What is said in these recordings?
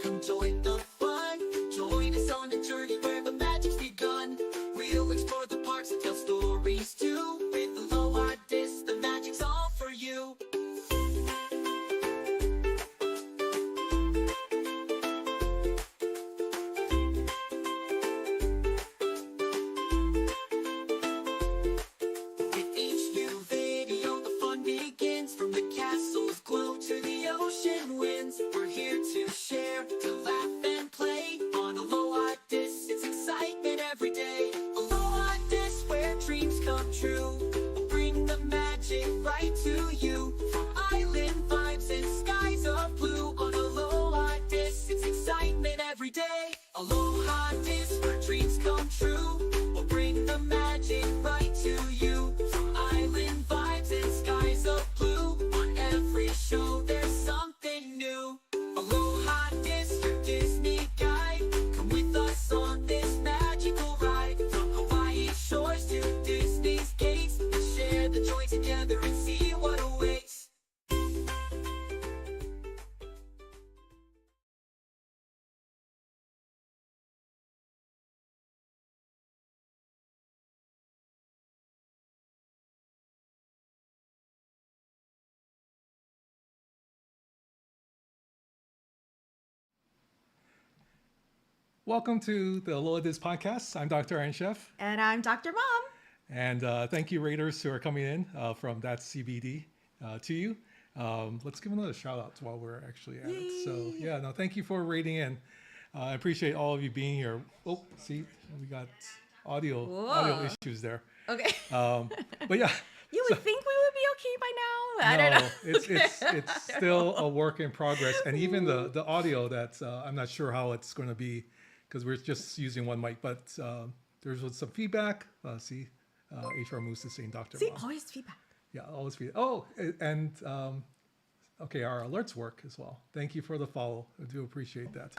Come join the fun. Join us on a journey where the magic's begun. We'll explore the parks and tell stories too. With Aloha DIS, the magic's all for you. In each new video, the fun begins. From the castle's glow to the ocean winds, we're here to share, to laugh and play. On Aloha DIS, it's excitement every day. Aloha DIS, where dreams come true. We'll bring the magic right to you. From island vibes and skies of blue. On Aloha DIS, it's excitement every day. Aloha DIS, where dreams come true. We'll bring the magic right to you. From island vibes and skies of blue. On every show, there's something new. Aloha DIS, your Disney guide. Come with us on this magical ride. From Hawaii shores to Disney's gates, let's share the joy together and see what awaits. Welcome to the Aloha DIS podcast. I'm Dr. Aaron Chef, And I'm Dr. Mom. and thank you, Raiders, who are coming in from That's CBD to you. Let's give another shout out while we're actually at it. So, yeah, no, thank you for raiding in. I appreciate all of you being here. Oh, see, we got audio issues there. Okay. But yeah. You would think we would be okay by now. I don't know. It's still a work in progress, and even the audio that's I'm not sure how it's going to be because we're just using one mic. But there's some feedback. See, HR Moose is saying Dr. See, Mom. always feedback. Yeah, always feedback. Oh, and okay, our alerts work as well. Thank you for the follow. I do appreciate that.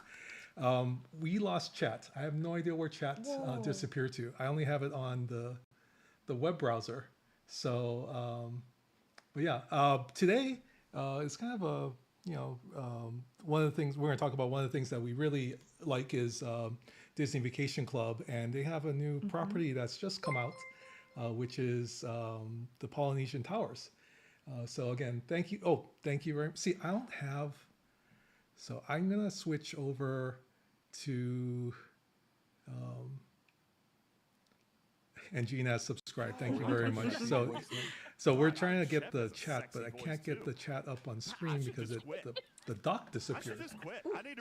We lost chat. I have no idea where chat disappeared to. I only have it on the web browser. So, but yeah, today it's kind of a, one of the things we're going to talk about. One of the things that we really like is Disney Vacation Club, and they have a new property that's just come out, which is the Polynesian Towers. So again, thank you. Oh, thank you very much. See, I don't have, so I'm going to switch over to, and Gina has subscribed. Thank you very much. So we're trying to get the chat, but I can't get the chat up on screen because the dock disappeared.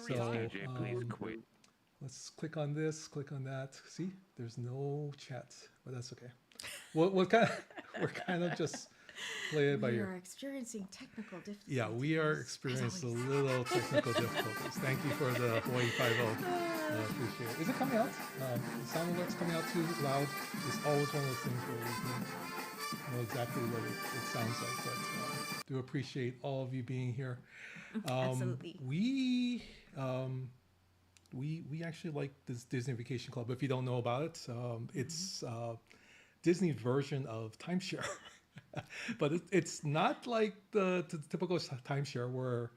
So let's click on this, click on that. See, there's no chat, but that's okay. We're kind of just play it by We ear. are experiencing technical difficulties. Yeah, we are experiencing a little technical difficulties. Thank you for the Hawaii 5-0. Appreciate it. Is it coming out? Sound alerts coming out too loud? It's always one of those things where we can know exactly what it sounds like. But do appreciate all of you being here. Absolutely. We actually like this Disney Vacation Club. If you don't know about it, it's Disney's version of timeshare. But it's not like the typical timeshare where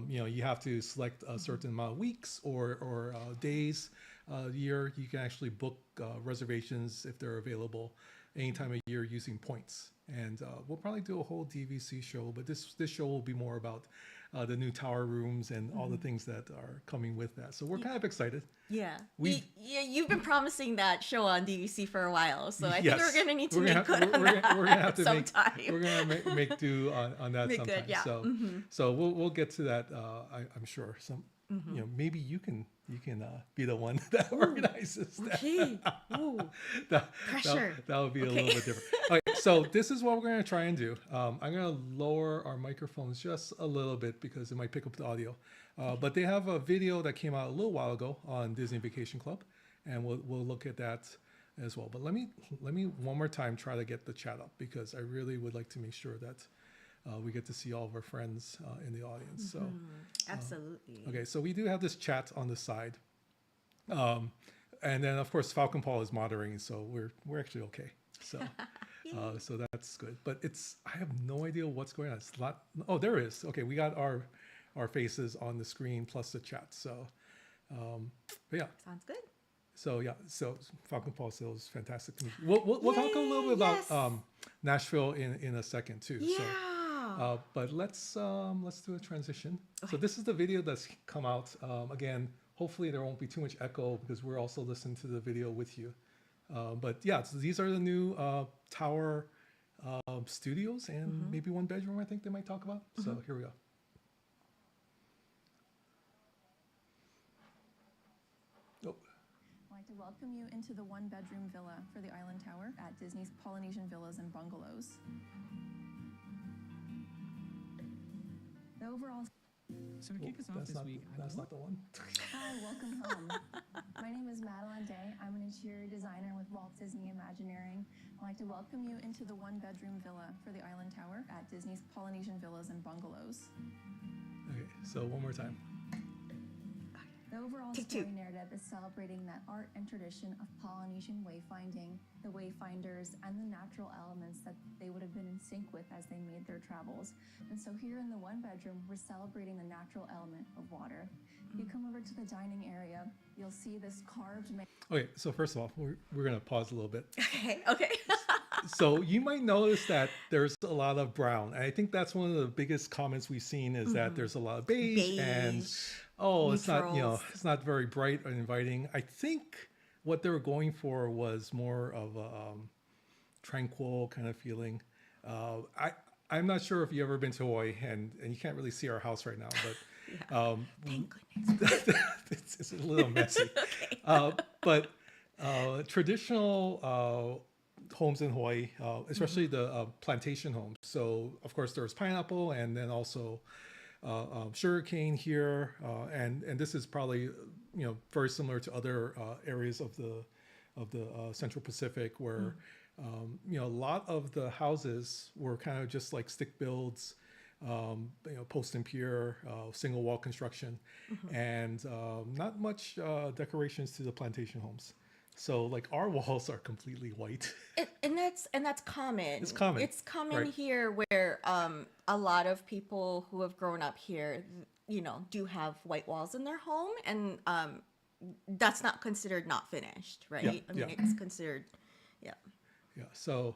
you have to select a certain amount of weeks or days a year. You can actually book reservations if they're available any time of year using points. And we'll probably do a whole DVC show, but this show will be more about the new tower rooms and all the things that are coming with that. So we're kind of excited. Yeah. You've been promising that show on DVC for a while, so I think Yes. we're going to need to We're make gonna good have- on we're that gonna- we're gonna have to sometime. We're gonna make do on that Make sometime. good, yeah. So we'll get to that. I'm sure. Maybe you can be the one that organizes that. Okay. Ooh. Pressure. That would be a little bit different. Okay, so this is what we're going to try and do. I'm going to lower our microphones just a little bit because it might pick up the audio. But they have a video that came out a little while ago on Disney Vacation Club, and we'll look at that as well. But let me one more time try to get the chat up because I really would like to make sure that we get to see all of our friends in the audience. So. Absolutely. Okay, so we do have this chat on the side, and then of course Falcon Paul is moderating, so we're actually okay. So, so that's good. But I have no idea what's going on. It's not. Oh, there it is. Okay, we got our faces on the screen plus the chat. So, but yeah. Sounds good. So yeah, so Falcon Paul still is fantastic. We'll talk a little bit about Nashville in a second too. Yeah. So, but let's do a transition. Okay. So this is the video that's come out. Again, hopefully there won't be too much echo because we're also listening to the video with you. But yeah, so these are the new tower studios and maybe one bedroom. I think they might talk about. So here we go. I'd like to welcome you into the one-bedroom villa for the Island Tower at Disney's Polynesian Villas and Bungalows. The overall... So to kick us off this week, That's not the one. Hi, welcome home. My name is Madeline Day. I'm an interior designer with Walt Disney Imagineering. I'd like to welcome you into the one-bedroom villa for the Island Tower at Disney's Polynesian Villas and Bungalows. Okay, so one more time. The overall story narrative is celebrating that art and tradition of Polynesian wayfinding, the wayfinders, and the natural elements that they would have been in sync with as they made their travels. And so here in the one bedroom, we're celebrating the natural element of water. If you come over to the dining area, you'll see this carved... Okay, so first of all, we're going to pause a little bit. Okay. So you might notice that there's a lot of brown. And I think that's one of the biggest comments we've seen is that there's a lot of beige. And it's not, it's not very bright or inviting. I think what they were going for was more of a tranquil kind of feeling. I'm not sure if you've ever been to Hawaii, and you can't really see our house right now, but Thank goodness. it's a little messy. But traditional homes in Hawaii, especially the plantation homes. So of course there's pineapple, and then also sugarcane here, and this is probably very similar to other areas of the Central Pacific where a lot of the houses were kind of just like stick builds, post and pier, single wall construction, and not much decorations to the plantation homes. So like our walls are completely white. And that's common. It's common. It's common Right. here where a lot of people who have grown up here, do have white walls in their home, and that's not considered not finished, right? Yeah, I mean, yeah. it's considered, yeah. Yeah. So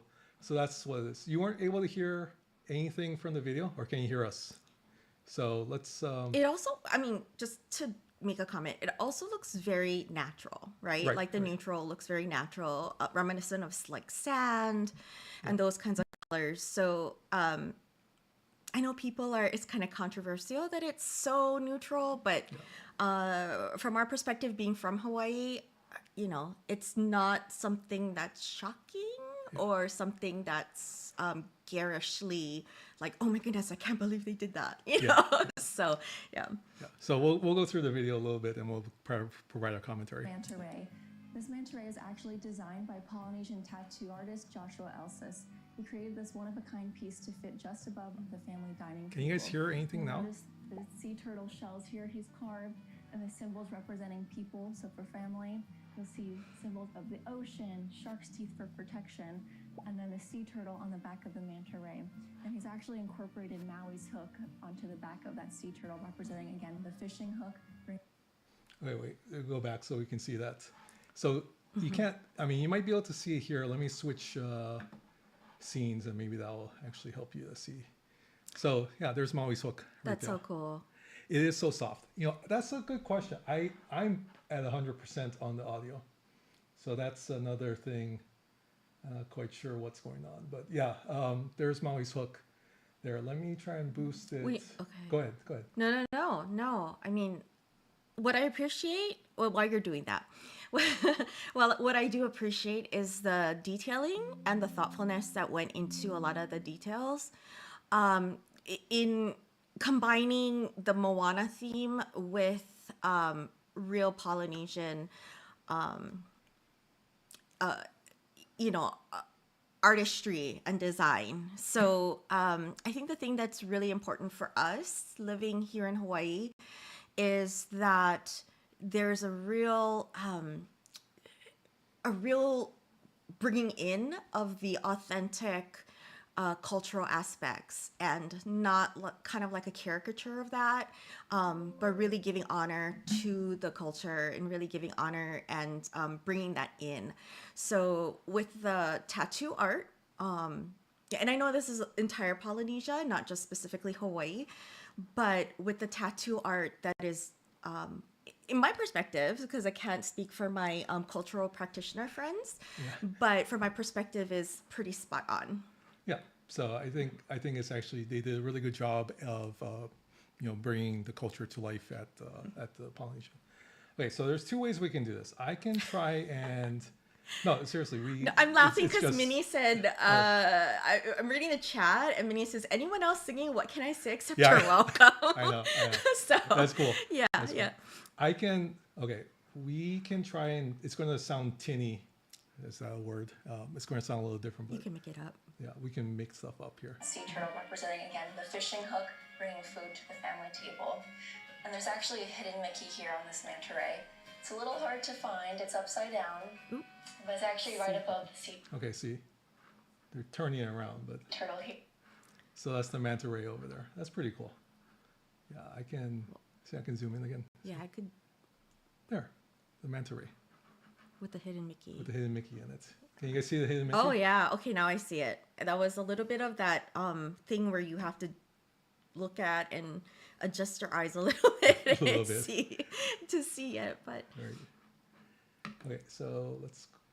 that's what it is. You weren't able to hear anything from the video, or can you hear us? So let's. It also, I mean, just to make a comment. It also looks very natural, right? Right, Like the right. neutral looks very natural, reminiscent of like sand and those kinds of colors. So I know people are, it's kind of controversial that it's so neutral, but from our perspective, being from Hawaii, you know, it's not something that's shocking or something that's garishly like, oh my goodness, I can't believe they did that, you Yeah. know? So, yeah. Yeah. So we'll go through the video a little bit and we'll provide our commentary. Manta ray. This manta ray is actually designed by Polynesian tattoo artist Joshua Elsis. He created this one-of-a-kind piece to fit just above the family dining table. Can you guys hear anything now? Notice the sea turtle shells here he's carved, and the symbols representing people. So for family, you'll see symbols of the ocean, shark's teeth for protection, and then the sea turtle on the back of the manta ray. And he's actually incorporated Maui's hook onto the back of that sea turtle, representing again the fishing hook. Wait, go back so we can see that. So you can't, I mean, you might be able to see it here. Let me switch scenes and maybe that'll actually help you to see. So yeah, there's Maui's hook. Right That's there. so cool. It is so soft. You know, that's a good question. I'm at 100% on the audio. So that's another thing. Not quite sure what's going on, but yeah, there's Maui's hook there. Let me try and boost it. Wait, okay. Go ahead. No. I mean, what I appreciate, well, while you're doing that, well, what I do appreciate is the detailing and the thoughtfulness that went into a lot of the details. In combining the Moana theme with real Polynesian, you know, artistry and design. So I think the thing that's really important for us living here in Hawaii is that there's a real bringing in of the authentic cultural aspects and not kind of like a caricature of that, but really giving honor to the culture and really giving honor and bringing that in. So with the tattoo art, and I know this is entire Polynesia, not just specifically Hawaii, but with the tattoo art that is, in my perspective, because I can't speak for my cultural practitioner friends, but from my perspective is pretty spot on. Yeah. So I think it's actually, they did a really good job of, you know, bringing the culture to life at the Polynesian. Okay. So there's two ways we can do this. I can try and, no, seriously, No, I'm laughing it's because just- Minnie said, I'm reading the chat, and Minnie says, anyone else singing What Can I Say Except Yeah. You're Welcome? I know. So, That's cool. yeah, That's cool. yeah. I can, okay, we can try and, it's going to sound tinny. Is that a word? It's going to sound a little different, You but can make it up. yeah, we can make stuff up here. Sea turtle representing again the fishing hook, bringing food to the family table. And there's actually a hidden Mickey here on this manta ray. It's a little hard to find, it's upside down, Oop. but it's actually right above the sea Okay, see, they're turning it around, but turtle here. so that's the manta ray over there. That's pretty cool. Yeah, I can zoom in again. Yeah, I could, There, the manta ray with the hidden Mickey. with the hidden Mickey in it. Can you guys see the hidden Mickey? Oh yeah, okay, now I see it. That was a little bit of that thing where you have to look at and adjust your eyes a little bit A little and bit. see it, but Very good. Okay, so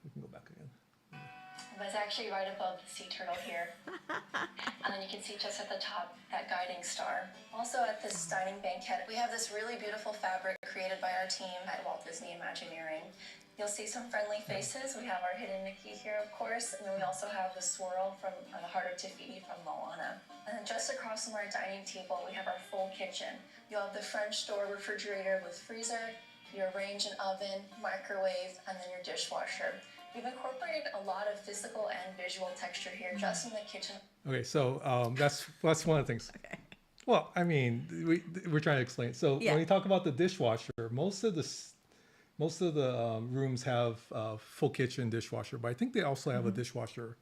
we can go back again. But it's actually right above the sea turtle here. And then you can see just at the top that guiding star. Also at this dining banquet, we have this really beautiful fabric created by our team at Walt Disney Imagineering. You'll see some friendly faces. We have our hidden Mickey here, of course, and then we also have the swirl from the Heart of Te-Fiti from Moana. And then just across from our dining table, we have our full kitchen. You'll have the French door refrigerator with freezer, your range and oven, microwave, and then your dishwasher. We've incorporated a lot of physical and visual texture here just in the kitchen. Okay, so that's one of the things. okay. Well, I mean, we're trying to explain. So Yeah. when we talk about the dishwasher, most of the rooms have full kitchen dishwasher, but I think they also have a dishwasher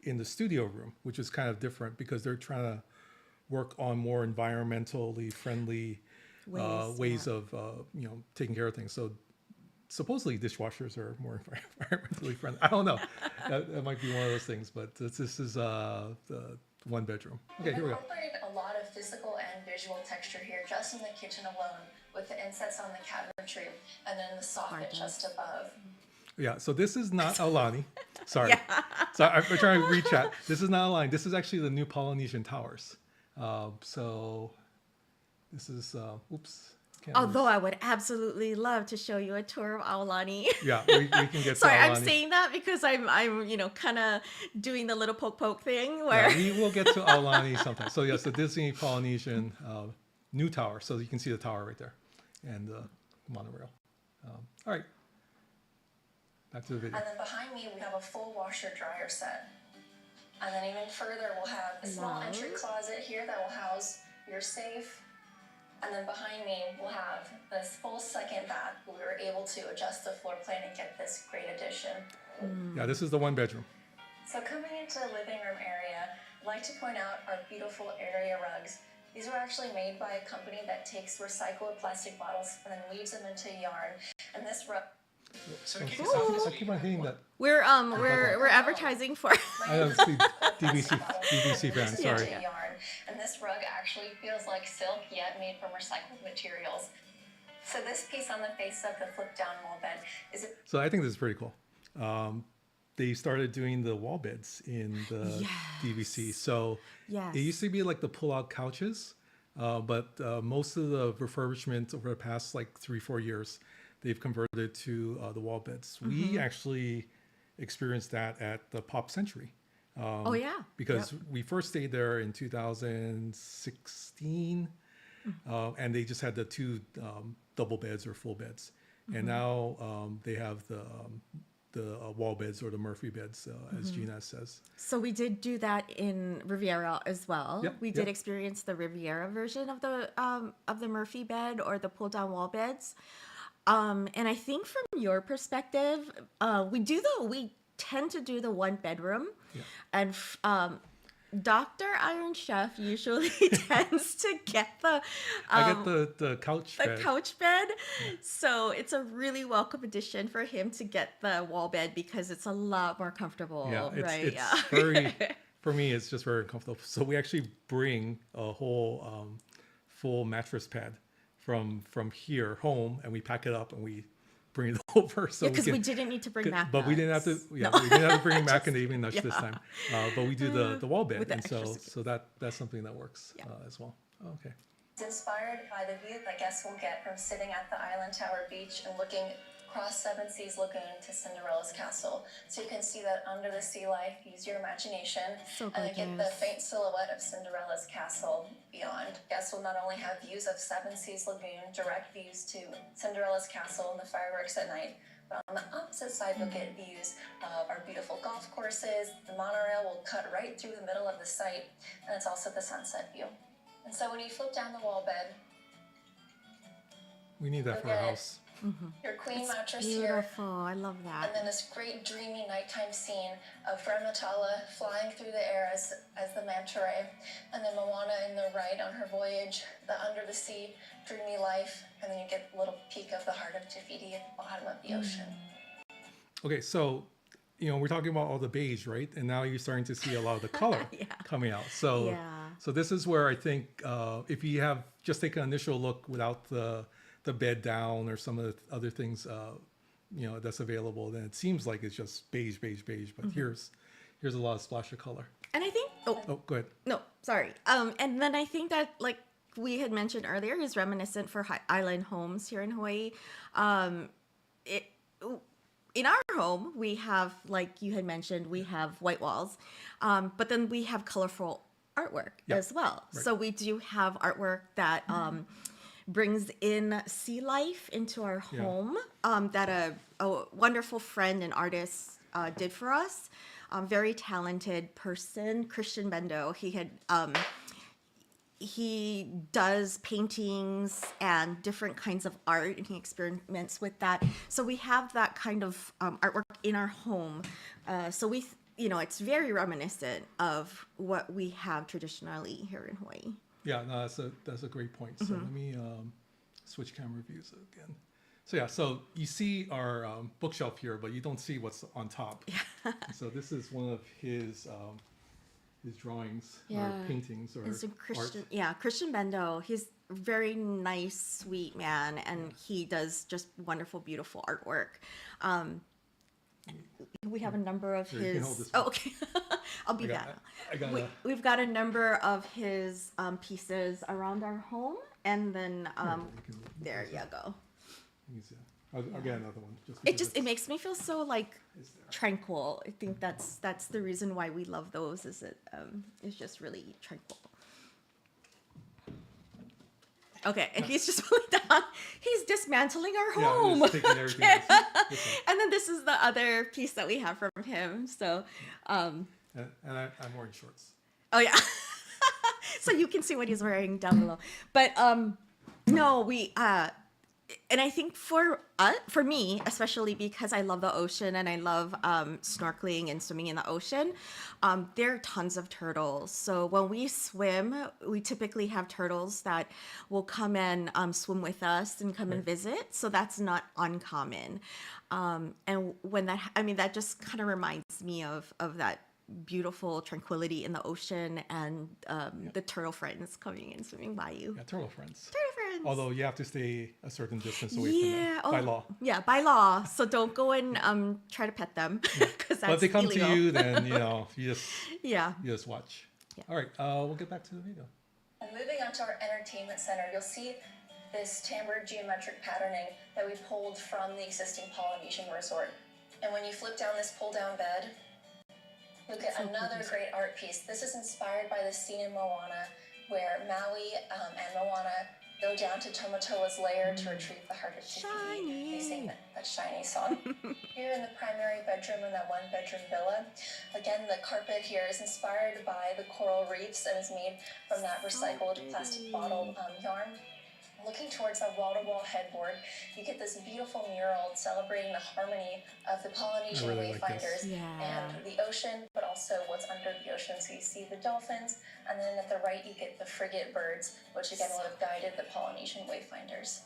in the studio room, which is kind of different because they're trying to work on more environmentally friendly ways yeah. of you know, taking care of things. So supposedly dishwashers are more environmentally friendly. I don't know. That might be one of those things, but this is the one bedroom. Okay, here we go. Incorporated a lot of physical and visual texture here, just in the kitchen alone, with the insets on the cabinetry, and then the soffit just above. Yeah, so this is not Aulani. Sorry. So I'm trying to read chat. This is not Aulani. This is actually the new Polynesian towers. So this is, oops. Can't Although I would absolutely love to show you a tour of Aulani. Yeah, we can get to Sorry, Aulani. I'm saying that because I'm kind of doing the little poke thing where Yeah, we will get to Aulani sometime. So yes, the Disney Polynesian new tower. So you can see the tower right there and the monorail. All right, back to the video. And then behind me, we have a full washer dryer set. And then even further, we'll have a small entry closet here that will house your safe. And then behind me, we'll have this full second bath. We were able to adjust the floor plan and get this great addition. Yeah, this is the one bedroom. So coming into the living room area, I'd like to point out our beautiful area rugs. These were actually made by a company that takes recycled plastic bottles and then weaves them into yarn. And this rug. So to kick us off this I week, keep on hitting that. we're advertising for. I don't see DVC fans. Sorry. Yarn. And this rug actually feels like silk, yet made from recycled materials. So this piece on the face of the flip down wall bed is it. So I think this is pretty cool. They started doing the wall beds in the DVC. So Yes. it used to be like the pull-out couches, but most of the refurbishment over the past like 3-4 years, they've converted to the wall beds. We actually experienced that at the Pop Century. Oh yeah. Because we first stayed there in 2016, and they just had the two double beds or full beds, and now they have the wall beds or the Murphy beds, as Gina says. So we did do that in Riviera as well. Yep, We yep. did experience the Riviera version of the Murphy bed or the pull down wall beds. And I think from your perspective, we tend to do the one bedroom, and Dr. Iron Chef usually tends to get the I get the couch bed. couch bed. So it's a really welcome addition for him to get the wall bed because it's a lot more comfortable, Yeah, right? it's very, for me, it's just very comfortable. So we actually bring a whole full mattress pad from here home, and we pack it up and we bring it over. So because we didn't need to bring back. but we didn't have to. Yeah, we didn't have to bring back an evening nush this time. But we do the wall bed, With the and extra so that's something that works as well. Okay. It's inspired by the view that guests will get from sitting at the Island Tower Beach and looking across Seven Seas Lagoon to Cinderella's castle. So you can see that under the sea life, use your imagination, So and then get the gorgeous. faint silhouette of Cinderella's castle beyond. Guests will not only have views of Seven Seas Lagoon, direct views to Cinderella's castle and the fireworks at night, but on the opposite side, you'll get views of our beautiful golf courses. The monorail will cut right through the middle of the site, and it's also the sunset view. And so when you flip down the wall bed, We need that for our house. your queen mattress here, Beautiful. I love that. and then this great dreamy nighttime scene of Frematala flying through the air as the manta ray, and then Moana in the right on her voyage, the under the sea dreamy life, and then you get a little peek of the heart of Te Fiti at the bottom of the ocean. Okay, so we're talking about all the beige, right? And now you're starting to see a lot of the color coming out. So Yeah. so this is where I think if you have just take an initial look without the bed down or some of the other things that's available, then it seems like it's just beige. But here's a lot of splash of color. And I think Oh, go ahead. no, sorry. And then I think that like we had mentioned earlier is reminiscent for island homes here in Hawaii. In our home, we have, like you had mentioned, we have white walls, but then we have colorful artwork as well. Right. So we do have artwork that brings in sea life into our home that a wonderful friend and artist did for us. Very talented person, Christian Bendo. He does paintings and different kinds of art, and he experiments with that. So we have that kind of artwork in our home. So it's very reminiscent of what we have traditionally here in Hawaii. Yeah, no, that's a great point. So let me switch camera views again. So yeah, so you see our bookshelf here, but you don't see what's on top. So this is one of his his drawings Yeah. or paintings or It's a Christian, art. yeah, Christian Bendo. He's a very nice, sweet man, and he does just wonderful, beautiful artwork. We have a number of Here, you can hold his. this Oh, one. okay. I'll be I got, back. I got We've got a number of his pieces around our home, and then there you go. you can see it. I'll get another one. Just It because just it it's- makes me feel so like it's there. tranquil. I think that's the reason why we love those. Is it it's just really tranquil. Okay, and he's just pulling down. He's dismantling our Yeah, home. it's taking everything else. This one. And then this is the other piece that we have from him. So, And I'm wearing shorts. oh yeah. So you can see what he's wearing down below. But no, we and I think for me, especially because I love the ocean and I love snorkeling and swimming in the ocean, there are tons of turtles. So when we swim, we typically have turtles that will come and swim with us and come and visit. So that's not uncommon. And when that just kind of reminds me of that beautiful tranquility in the ocean and the turtle friends coming and swimming by you. Yeah, turtle friends. Turtle friends. Although you have to stay a certain distance away from them by law. Yeah, by law. So don't go and try to pet them because that's But if they come illegal. to you, then you Yeah. just watch. Yeah. All right, we'll get back to the video. And moving on to our entertainment center, you'll see this tambour geometric patterning that we pulled from the existing Polynesian resort. And when you flip down this pull-down bed, you'll get another great art piece. This is inspired by the scene in Moana where Maui and Moana go down to Tomatoa's lair to retrieve the heart of Shiny. They sing that shiny song. Here in the primary bedroom in that one-bedroom villa, again, the carpet here is inspired by the coral reefs and is made from that recycled plastic bottle yarn. Looking towards that wall-to-wall headboard, you get this beautiful mural celebrating the harmony of the Polynesian really like wayfinders this. Yeah. and the ocean, but also what's under the ocean. So you see the dolphins, and then at the right you get the frigate birds, which again would have guided the Polynesian wayfinders.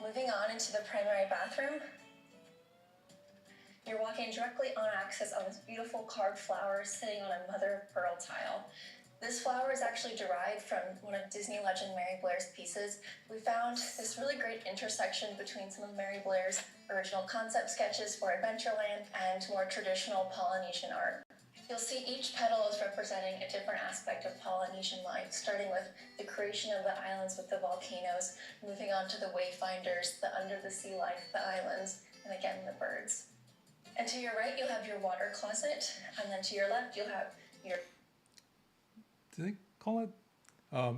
Moving on into the primary bathroom, you're walking directly on access on this beautiful carved flower sitting on a mother of pearl tile. This flower is actually derived from one of Disney legend Mary Blair's pieces. We found this really great intersection between some of Mary Blair's original concept sketches for Adventureland and more traditional Polynesian art. You'll see each petal is representing a different aspect of Polynesian life, starting with the creation of the islands with the volcanoes, moving on to the wayfinders, the under the sea life, the islands, and again the birds. And to your right, you'll have your water closet, and then to your left, you'll have your Do they call it,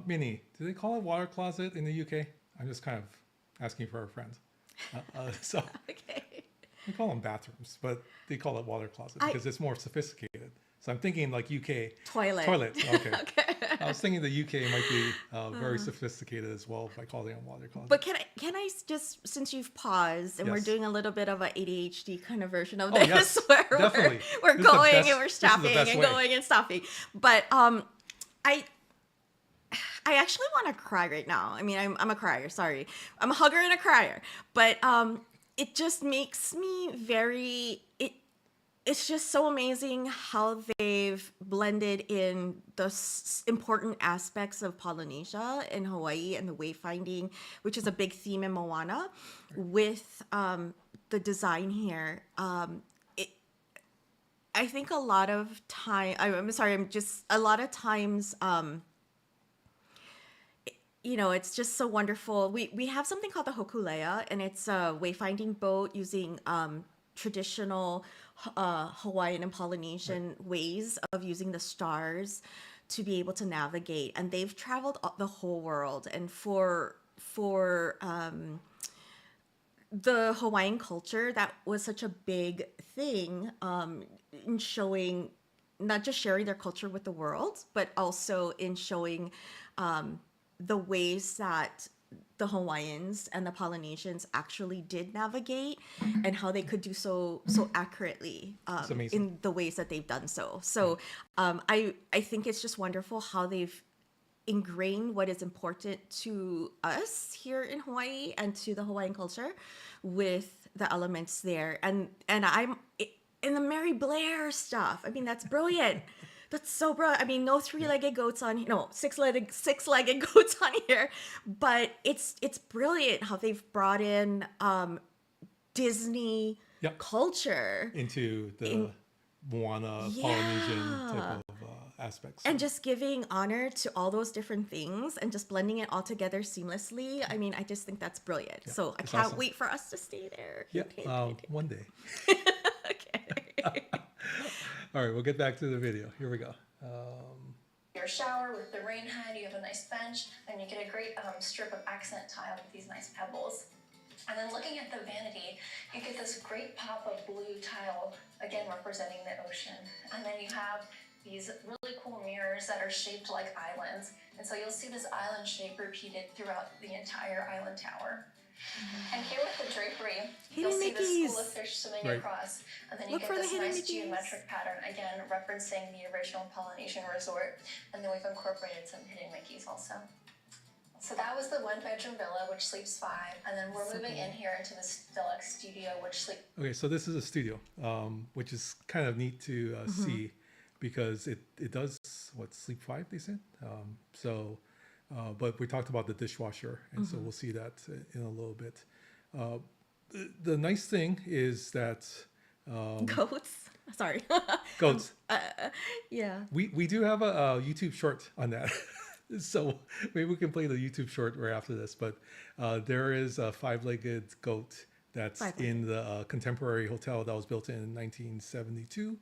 Minnie, do they call it water closet in the UK? I'm just kind of asking for a friend. So Okay. we call them bathrooms, but they call it water closet because it's more sophisticated. So I'm thinking like UK. Toilet. Toilet, okay. Okay. I was thinking the UK might be very sophisticated as well by calling it water closet. But can I just, since you've paused and we're Yes. doing a little bit of a ADHD kind of version of Oh, this, yes, where definitely. we're This is the going best- and we're this is the stopping best and way. going and stopping. But I actually want to cry right now. I mean, I'm a crier. Sorry, I'm a hugger and a crier. But it just makes me very. It's just so amazing how they've blended in the important aspects of Polynesia and Hawaii and the wayfinding, which is a big theme in Moana, with the design here. I think a lot of time. I'm sorry. A lot of times. It's just so wonderful. We have something called the Hokulea, and it's a wayfinding boat using traditional Hawaiian and Polynesian ways of using the stars to be able to navigate. And they've traveled the whole world. And for the Hawaiian culture, that was such a big thing in showing, not just sharing their culture with the world, but also in showing the ways that the Hawaiians and the Polynesians actually did navigate and how they could do so accurately amazing. in the ways that they've done so. So I think it's just wonderful how they've ingrained what is important to us here in Hawaii and to the Hawaiian culture with the elements there. And I'm in the Mary Blair stuff. I mean, that's brilliant. That's so broad. I mean, no three-legged goats on, no, six-legged goats on here, but it's brilliant how they've brought in Disney Yep. culture Into the Moana Polynesian type Yeah. of aspects. and just giving honor to all those different things and just blending it all together seamlessly. I mean, I just think that's brilliant. So I it's can't awesome. wait for us to stay there. Yeah, one day. Okay. All right, we'll get back to the video. Here we go. Your shower with the rain head, you have a nice bench, and you get a great strip of accent tile with these nice pebbles. And then looking at the vanity, you get this great pop of blue tile, again representing the ocean. And then you have these really cool mirrors that are shaped like islands. And so you'll see this island shape repeated throughout the entire island tower. And here with the drapery, you'll Hidden see Mickeys. the school of fish swimming Right. across. And then you Look get for the this hidden nice Mickeys. geometric pattern, again referencing the original Polynesian resort. And then we've incorporated some hidden Mickeys also. So that was the one-bedroom villa, which sleeps 5. And then we're moving in here into this deluxe studio, which sleeps Okay, so this is a studio, which is kind of neat to see because it does, sleep 5, they said? But we talked about the dishwasher, and so we'll see that in a little bit. The nice thing is that Goats. Sorry. goats. Yeah. We do have a YouTube short on that. So maybe we can play the YouTube short right after this. But there is a 5-legged goat that's in the contemporary hotel that was built in 1972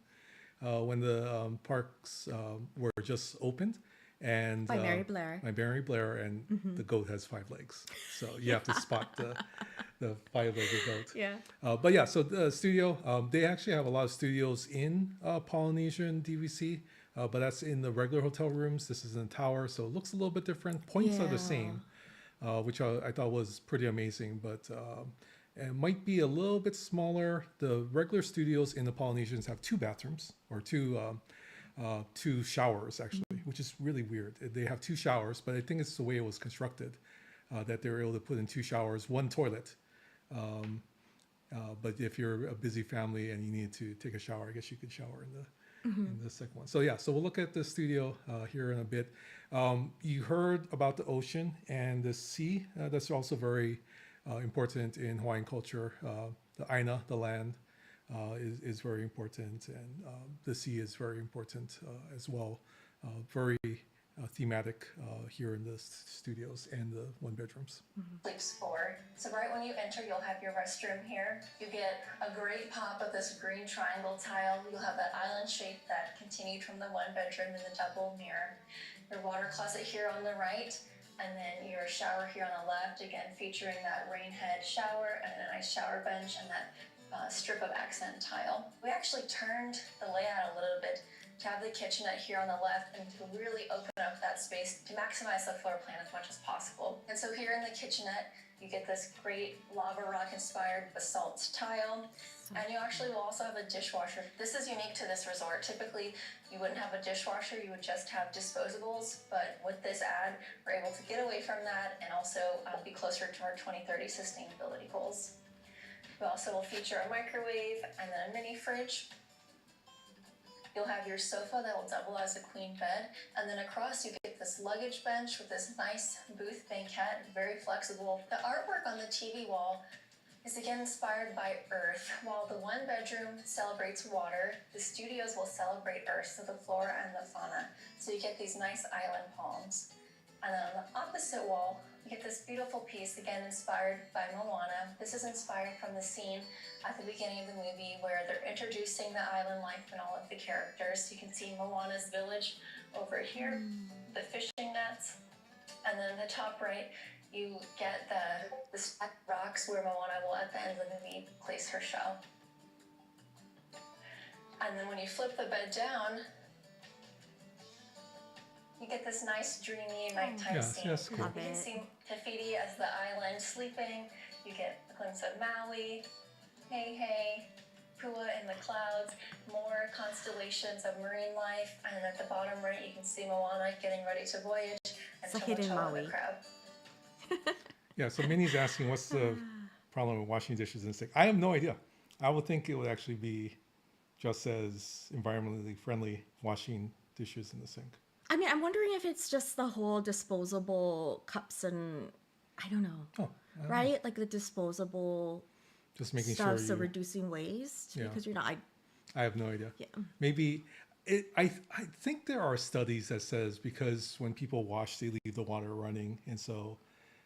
when the parks were just opened. And By Mary Blair. By Mary Blair, and the goat has 5 legs. So you have to spot the 5-legged goat. Yeah. But yeah, so the studio, they actually have a lot of studios in Polynesian DVC, but that's in the regular hotel rooms. This is in the tower, so it looks a little bit different. Points are the same, which I thought was pretty amazing, but it might be a little bit smaller. The regular studios in the Polynesians have 2 bathrooms, or two showers actually, which is really weird. They have 2 showers, but I think it's the way it was constructed, that they were able to put in 2 showers, 1 toilet. But if you're a busy family and you need to take a shower, I guess you could shower in the second one. So yeah, so we'll look at the studio here in a bit. You heard about the ocean and the sea. That's also very important in Hawaiian culture. The aina, the land, is very important, and the sea is very important as well. Very thematic here in the studios and the 1-bedrooms. sleeps 4. So right when you enter, you'll have your restroom here. You get a great pop of this green triangle tile. You'll have that island shape that continued from the 1-bedroom in the double mirror. Your water closet here on the right, and then your shower here on the left, again featuring that rain head shower and a nice shower bench and that strip of accent tile. We actually turned the layout a little bit to have the kitchenette here on the left and to really open up that space to maximize the floor plan as much as possible. And so here in the kitchenette, you get this great lava rock inspired basalt tile, and you actually will also have a dishwasher. This is unique to this resort. Typically, you wouldn't have a dishwasher, you would just have disposables, but with this ad, we're able to get away from that and also be closer to our 2030 sustainability goals. We also will feature a microwave and then a mini fridge. You'll have your sofa that will double as a queen bed, and then across you get this luggage bench with this nice booth banquette, very flexible. The artwork on the TV wall is again inspired by Earth. While the 1-bedroom celebrates water, the studios will celebrate Earth, so the flora and the fauna. So you get these nice island palms. And then on the opposite wall, you get this beautiful piece, again inspired by Moana. This is inspired from the scene at the beginning of the movie where they're introducing the island life and all of the characters. You can see Moana's village over here, the fishing nets, and then in the top right, you get the stacked rocks where Moana will, at the end of the movie, place her shell. And then when you flip the bed down, you get this nice dreamy nighttime Yeah, scene. that's cool. Love You can it. see Te Fiti as the island sleeping. You get a glimpse of Maui, Hey, Pua in the clouds, more constellations of marine life, and at the bottom right you can see Moana getting ready to voyage and It's a hidden Tomotoa the Maui. crab. Yeah, so Minnie's asking what's the problem with washing dishes in sink. I have no idea. I would think it would actually be just as environmentally friendly washing dishes in the sink. I mean, I'm wondering if it's just the whole disposable cups and I don't know, Oh, I don't know. right? Like the disposable Just making stuff, sure so you. reducing waste Yeah. because you're not. I have no idea. Yeah. Maybe I think there are studies that says because when people wash, they leave the water running, and so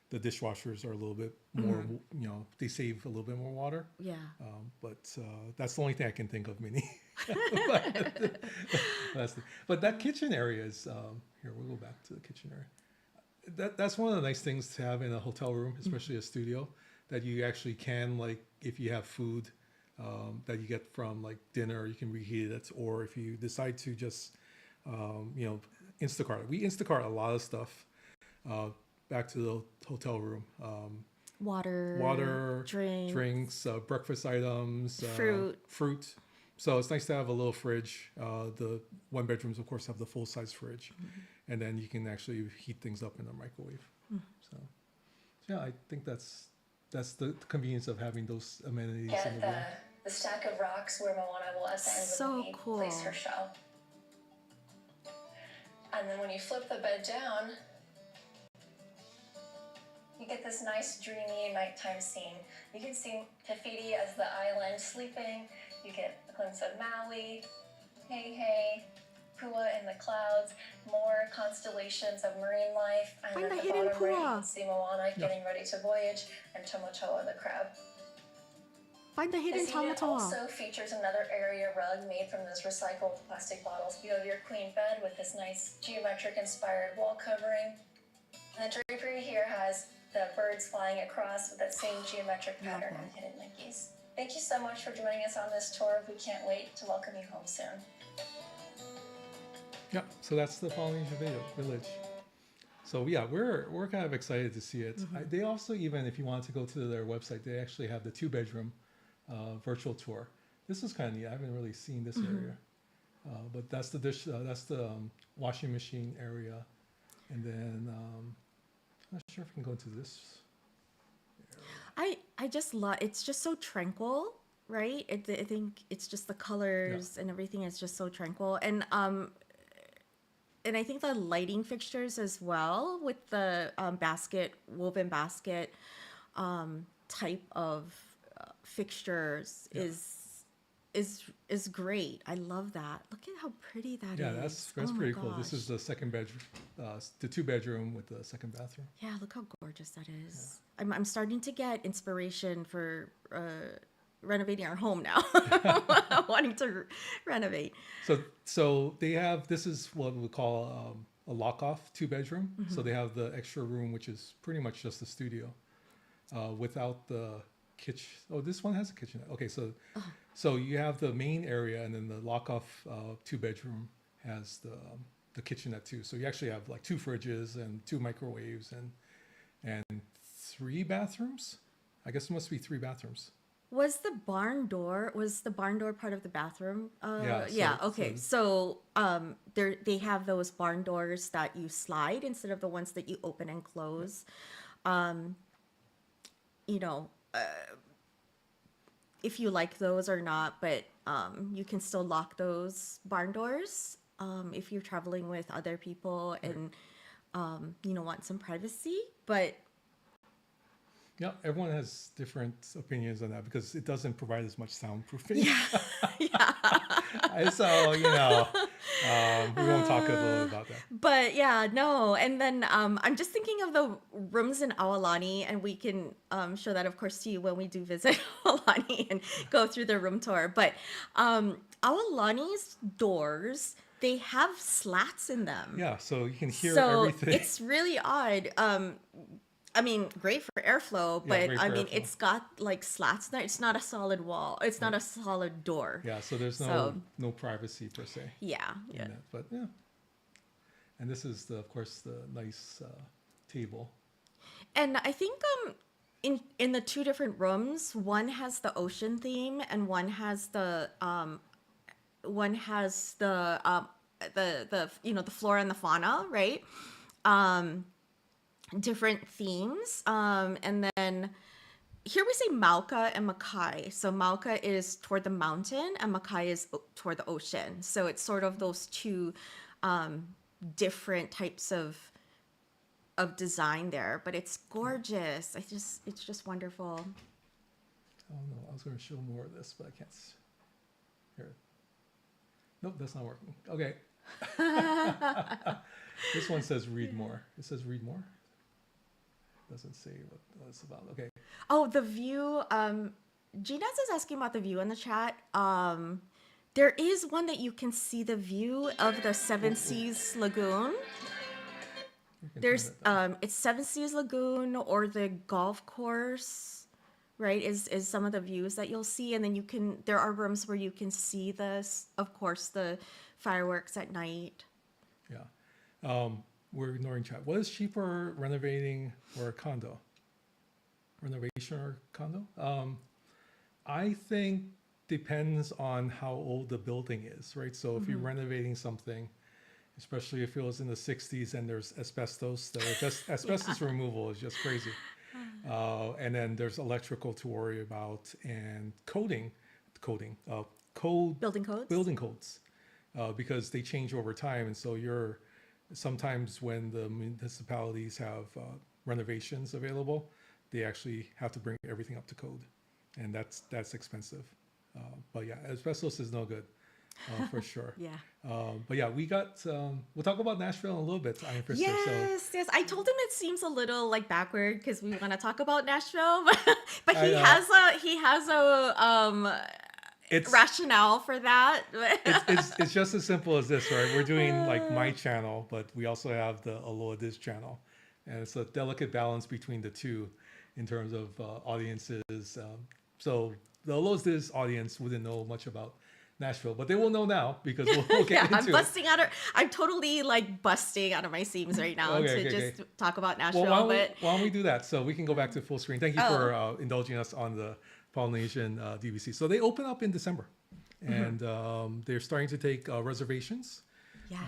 the dishwashers are a little bit more. You know, they save a little bit more water. Yeah. But that's the only thing I can think of, Minnie. but, but that kitchen area is here. We'll go back to the kitchen area. That's one of the nice things to have in a hotel room, especially a studio, that you actually can, like, if you have food that you get from like dinner, you can reheat it, or if you decide to just you know, Instacart. We Instacart a lot of stuff back to the hotel room. Water, drinks, breakfast items, fruit. So it's nice to have a little fridge. The one bedrooms, of course, have the full size fridge, and then you can actually heat things up in the microwave. So yeah, I think that's the convenience of having those amenities in the room. The stack of rocks where Moana will, at the end So of the meet, cool. place her shell. And then when you flip the bed down, you get this nice dreamy nighttime scene. You can see Te Fiti as the island sleeping. You get a glimpse of Maui, Hey, Pua in the clouds, more constellations of marine life, and Find at the the hidden bottom right, you Pua. can see Moana getting ready to voyage, and Tomotoa the crab. Find the hidden This unit Tamatoa. also features another area rug made from those recycled plastic bottles. You have your queen bed with this nice geometric-inspired wall covering. And the drapery here has the birds flying across with that same geometric pattern and hidden Mickeys. Thank you so much for joining us on this tour. We can't wait to welcome you home soon. Yeah, so that's the Polynesian Village. So yeah, we're kind of excited to see it. They also, even if you want to go to their website, they actually have the 2-bedroom virtual tour. This is kind of neat. I haven't really seen this area, but that's the washing machine area, and then I'm not sure if we can go into this. I just love. It's just so tranquil, right? I think it's just the colors and everything is just so tranquil, and I think the lighting fixtures as well with the woven basket type of fixtures is great. I love that. Look at how pretty that is. Yeah, that's Oh my pretty cool. This gosh. is the second bedroom, the 2-bedroom with the second bathroom. Yeah, look how gorgeous that is. I'm starting to get inspiration for renovating our home now. Wanting to renovate. So they have, this is what we call a lock-off 2-bedroom. So they have the extra room, which is pretty much just a studio, without the kitchen. Oh, this one has a kitchen. Okay, so you have the main area, and then the lock-off 2-bedroom has the kitchenette too. So you actually have like 2 fridges and 2 microwaves and 3 bathrooms. I guess it must be 3 bathrooms. Was the barn door part of the bathroom? Yeah, Okay. So they have those barn doors that you slide instead of the ones that you open and close. You know, if you like those or not, but you can still lock those barn doors if you're traveling with other people and you know, want some privacy. But Yeah, everyone has different opinions on that because it doesn't provide as much soundproofing. So, you know, we won't talk a little about that. But yeah, no. And then I'm just thinking of the rooms in Aulani, and we can show that, of course, to you when we do visit Aulani and go through the room tour. But Aulani's doors, they have slats in them. Yeah, so you can hear So everything. it's really odd. I mean, great for airflow, but great I for mean, airflow. it's got like slats there. It's not a solid wall. It's not a solid door. Yeah, so there's So- no privacy per se. Yeah. in that, but yeah. And this is, of course, the nice table. And I think in the 2 different rooms, one has the ocean theme and one has the you know, the flora and the fauna, right? Different themes. And then here we say Mauka and Makai. So Mauka is toward the mountain and Makai is toward the ocean. So it's sort of those 2 different types of design there, but it's gorgeous. It's just wonderful. Oh no, I was going to show more of this, but I can't. Here. Nope, that's not working. Okay. This one says read more. It says read more. Doesn't say what it's about. Okay. Oh, the view. Gina's is asking about the view in the chat. There is one that you can see the view of the Seven Seas Lagoon. You can There's turn it down. it's Seven Seas Lagoon or the golf course, right? Is some of the views that you'll see, and then there are rooms where you can see of course, the fireworks at night. Yeah. We're ignoring chat. What is cheaper, renovating or a condo? Renovation or condo? I think depends on how old the building is, right? So if you're renovating something, especially if it was in the 60s and there's asbestos, asbestos removal is just crazy. And then there's electrical to worry about and code Building codes. building codes, because they change over time. And so sometimes when the municipalities have renovations available, they actually have to bring everything up to code, and that's expensive. But yeah, asbestos is no good, for sure. Yeah. But yeah, we'll talk about Nashville in a little bit. Iron Fister. Yes. I told him it seems a little like backward because we want to talk about Nashville, but I he know. has a It's rationale for that. it's just as simple as this, right? We're doing like my channel, but we also have the Aloha DIS channel, and it's a delicate balance between the two in terms of audiences. So the Aloha DIS audience wouldn't know much about Nashville, but they will know now because we'll get into it. I'm totally like busting out of my seams right now Okay. talk about Nashville. Well, but why don't we do that? So we can go back to full screen. Thank you for indulging us on the Polynesian DVC. So they open up in December, and they're starting to take reservations. yes.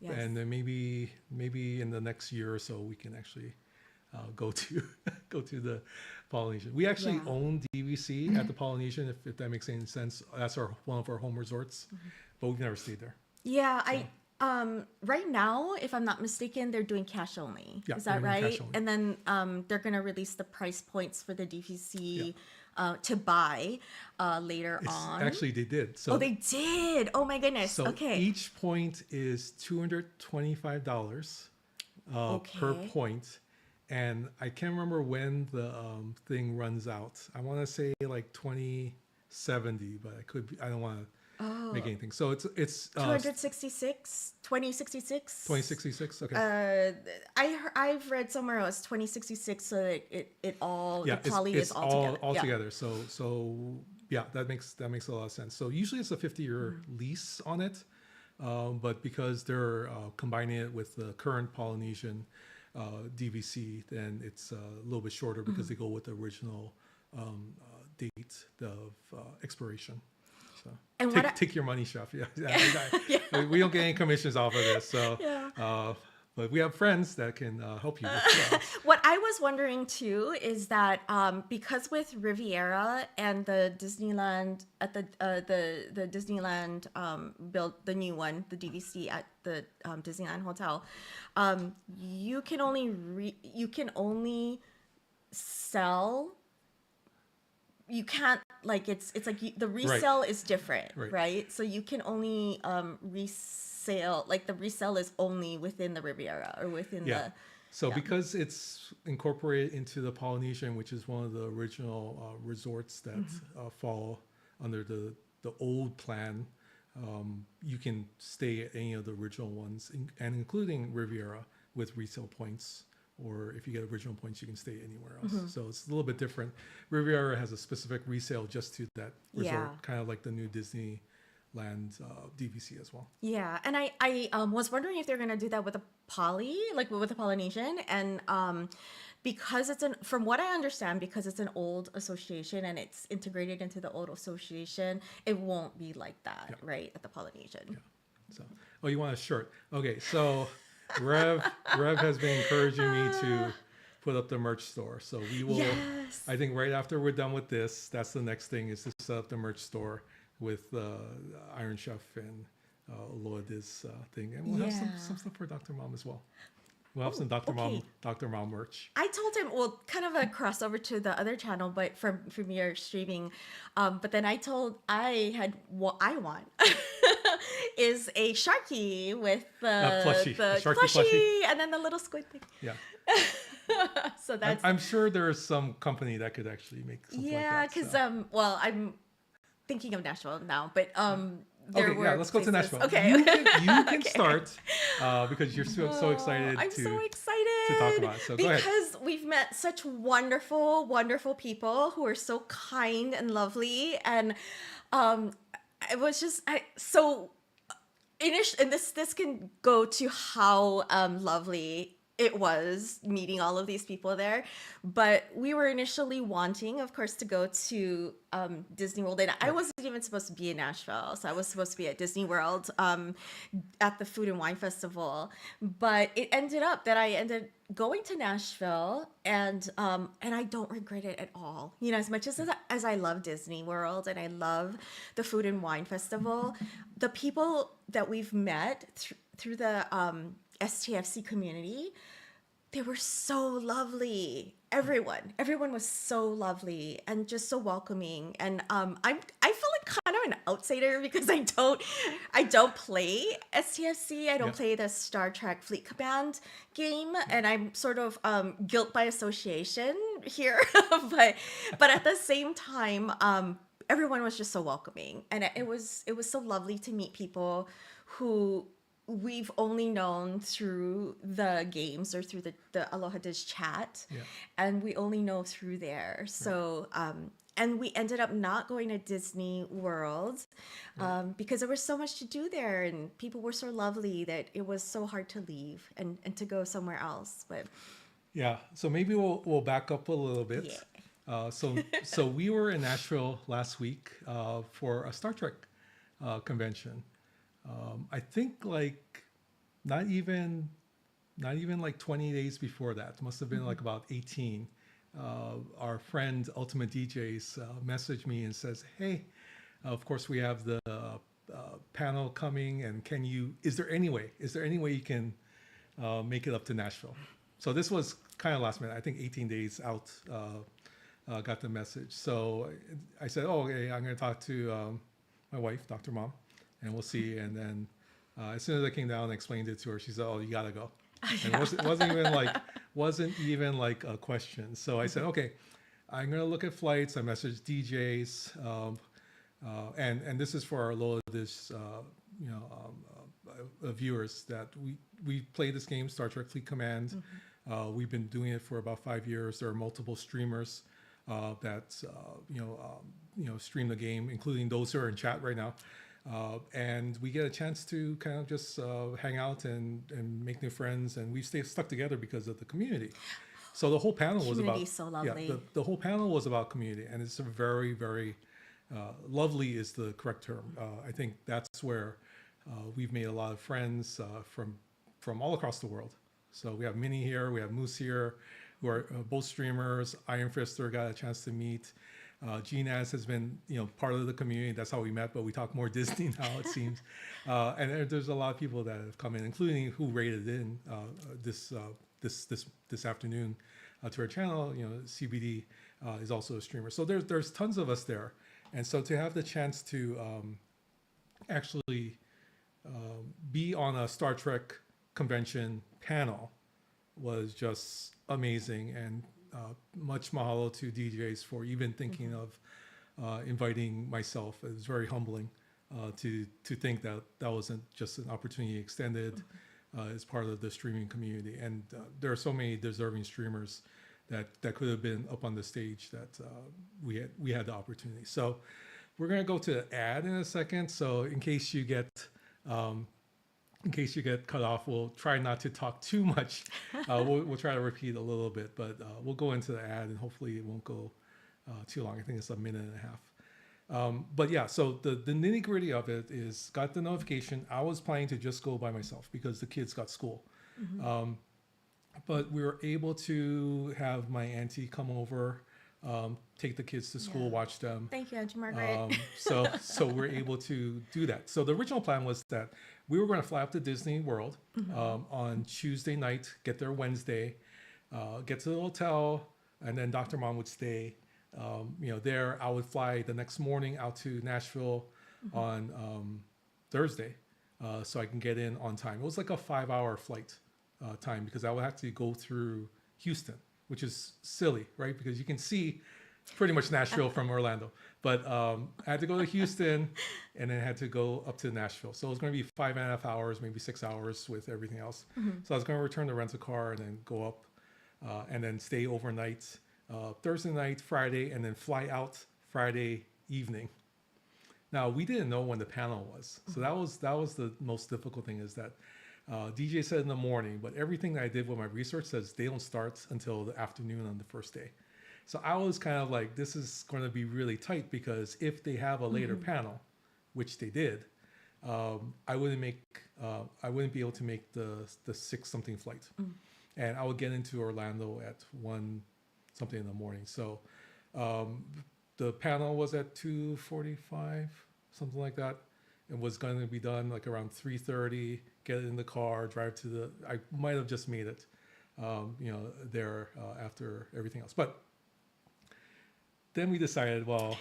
And then maybe in the next year or so we can actually go to the Polynesian. We actually own DVC at the Polynesian, if that makes any sense. That's one of our home resorts, but we've never stayed there. Yeah, right now, if I'm not mistaken, they're doing cash only. Yeah, Is that they're doing right? cash only. And then they're gonna release the price points for the DVC to buy later on. Actually, they did. So Oh, they did. Oh my goodness. So okay. each point is $225 per point. And I can't remember when the thing runs out. I want to say like 2070, but I don't want to make anything. So it's 2066. 2066. Okay. I've read somewhere else 2066, so that it all Yeah, the poly it's is all together. all Yeah. together. So yeah, that makes a lot of sense. So usually it's a 50-year lease on it, but because they're combining it with the current Polynesian DVC, then it's a little bit shorter because they go with the original date of expiration. So And take your money, chef. Yeah. We don't get any commissions off of this. So, but we have friends that can help you. What I was wondering too is that because with Riviera and the Disneyland at the Disneyland built the new one, the DVC at the Disneyland Hotel, you can only sell. You can't like it's like the resale is different, right? So you can only resale, like the resale is only within the Riviera or within the. So because it's incorporated into the Polynesian, which is one of the original resorts that fall under the old plan, you can stay at any of the original ones, and including Riviera with resale points. Or if you get original points, you can stay anywhere else. So it's a little bit different. Riviera has a specific resale just to that resort, kind of like the new Disneyland DVC as well. Yeah, and I was wondering if they're gonna do that with the Poly, like with the Polynesian, and because from what I understand, because it's an old association and it's integrated into the old association, it won't be like that, right, at the Polynesian. Yeah. So, you want a shirt? Okay, so. Rev has been encouraging me to put up the merch store. So we will, I think right after we're done with this, that's the next thing is to set up the merch store with Iron Chef and Aloha DIS thing, and we'll have Yeah. some stuff for Dr. Mom as well. We'll have some Dr. okay. Mom merch. I told him, well, kind of a crossover to the other channel, but from your streaming. But then I had what I want is a Sharky with Plushie, the a Sharky plushie. and then the little squid thing. Yeah, So that's I'm sure there's some company that could actually make something yeah, like that. because so. well, I'm thinking of Nashville now, but there Okay, were yeah, let's go to places- Nashville. Okay, You can Okay. start because you're so excited I'm to so excited to talk about it. So go ahead. because we've met such wonderful, wonderful people who are so kind and lovely, and it was just so. And this can go to how lovely it was meeting all of these people there, but we were initially wanting, of course, to go to Disney World, and I wasn't even supposed to be in Nashville, so I was supposed to be at Disney World at the Food and Wine Festival, but it ended up that I ended going to Nashville, and I don't regret it at all. You know, as much as I love Disney World and I love the Food and Wine Festival, the people that we've met through the STFC community, they were so lovely. Everyone was so lovely and just so welcoming. And I feel like kind of an outsider because I don't play STFC. I don't Yeah. play the Star Trek Fleet Command game, and I'm sort of guilt by association here. but at the same time, everyone was just so welcoming, and it was so lovely to meet people who we've only known through the games or through the Aloha DIS chat, Yeah. and we only know through there. So and we ended up not going to Disney World because there was so much to do there, and people were so lovely that it was so hard to leave and to go somewhere else. But Yeah, so maybe we'll back up a little bit. Yeah. So we were in Nashville last week for a Star Trek convention. I think like not even like 20 days before that. Must have been like about 18. Our friend Ultimate DJs messaged me and says, "Hey, of course we have the panel coming, and is there any way you can make it up to Nashville?" So this was kind of last minute. I think 18 days out. Got the message. So I said, "Oh, okay, I'm going to talk to my wife, Dr. Mom, and we'll see." And then as soon as I came down and explained it to her, she said, "Oh, you got to go." And it wasn't even like a question. So I said, "Okay, I'm going to look at flights." I messaged DJs, and this is for our Aloha DIS, viewers that we play this game, Star Trek Fleet Command. We've been doing it for about 5 years. There are multiple streamers that stream the game, including those who are in chat right now. And we get a chance to kind of just hang out and make new friends, and we stay stuck together because of the community. So the whole panel was about Community's so lovely. Yeah, the whole panel was about community, and it's a very, very lovely is the correct term. I think that's where we've made a lot of friends from all across the world. So we have Minnie here, we have Moose here, who are both streamers. Iron Fister got a chance to meet. GNAS has been, part of the community. That's how we met, but we talk more Disney now, it seems. And there's a lot of people that have come in, including who rated in this afternoon to our channel. CBD is also a streamer. So there's tons of us there, and so to have the chance to actually be on a Star Trek convention panel was just amazing, and much mahalo to DJs for even thinking of inviting myself. It was very humbling to think that wasn't just an opportunity extended as part of the streaming community. And there are so many deserving streamers that could have been up on the stage that we had the opportunity. So we're going to go to the ad in a second. So in case you get cut off, we'll try not to talk too much. We'll try to repeat a little bit, but we'll go into the ad, and hopefully it won't go too long. I think it's a minute and a half. But yeah, so the nitty gritty of it is, got the notification. I was planning to just go by myself because the kids got school. But we were able to have my auntie come over take the kids to school, watch them. Thank you, Auntie Margaret. So we're able to do that. So the original plan was that we were going to fly up to Disney World on Tuesday night, get there Wednesday, get to the hotel, and then Dr. Mom would stay. There. I would fly the next morning out to Nashville on Thursday, so I can get in on time. It was like a 5-hour flight time because I would have to go through Houston, which is silly, right? Because you can see pretty much Nashville from Orlando. But I had to go to Houston and then had to go up to Nashville. So it was going to be 5.5 hours, maybe 6 hours with everything else. So I was going to return the rental car and then go up and then stay overnight Thursday night, Friday, and then fly out Friday evening. Now, we didn't know when the panel was. So that was the most difficult thing is that DJ said in the morning, but everything that I did with my research says they don't start until the afternoon on the first day. So I was kind of like, this is going to be really tight because if they have a later panel, which they did, I wouldn't be able to make the 6-something flight. And I would get into Orlando at 1 something in the morning. So the panel was at 2:45, something like that. It was going to be done like around 3:30, get in the car, drive to I might have just made it, there after everything else. But then we decided, well,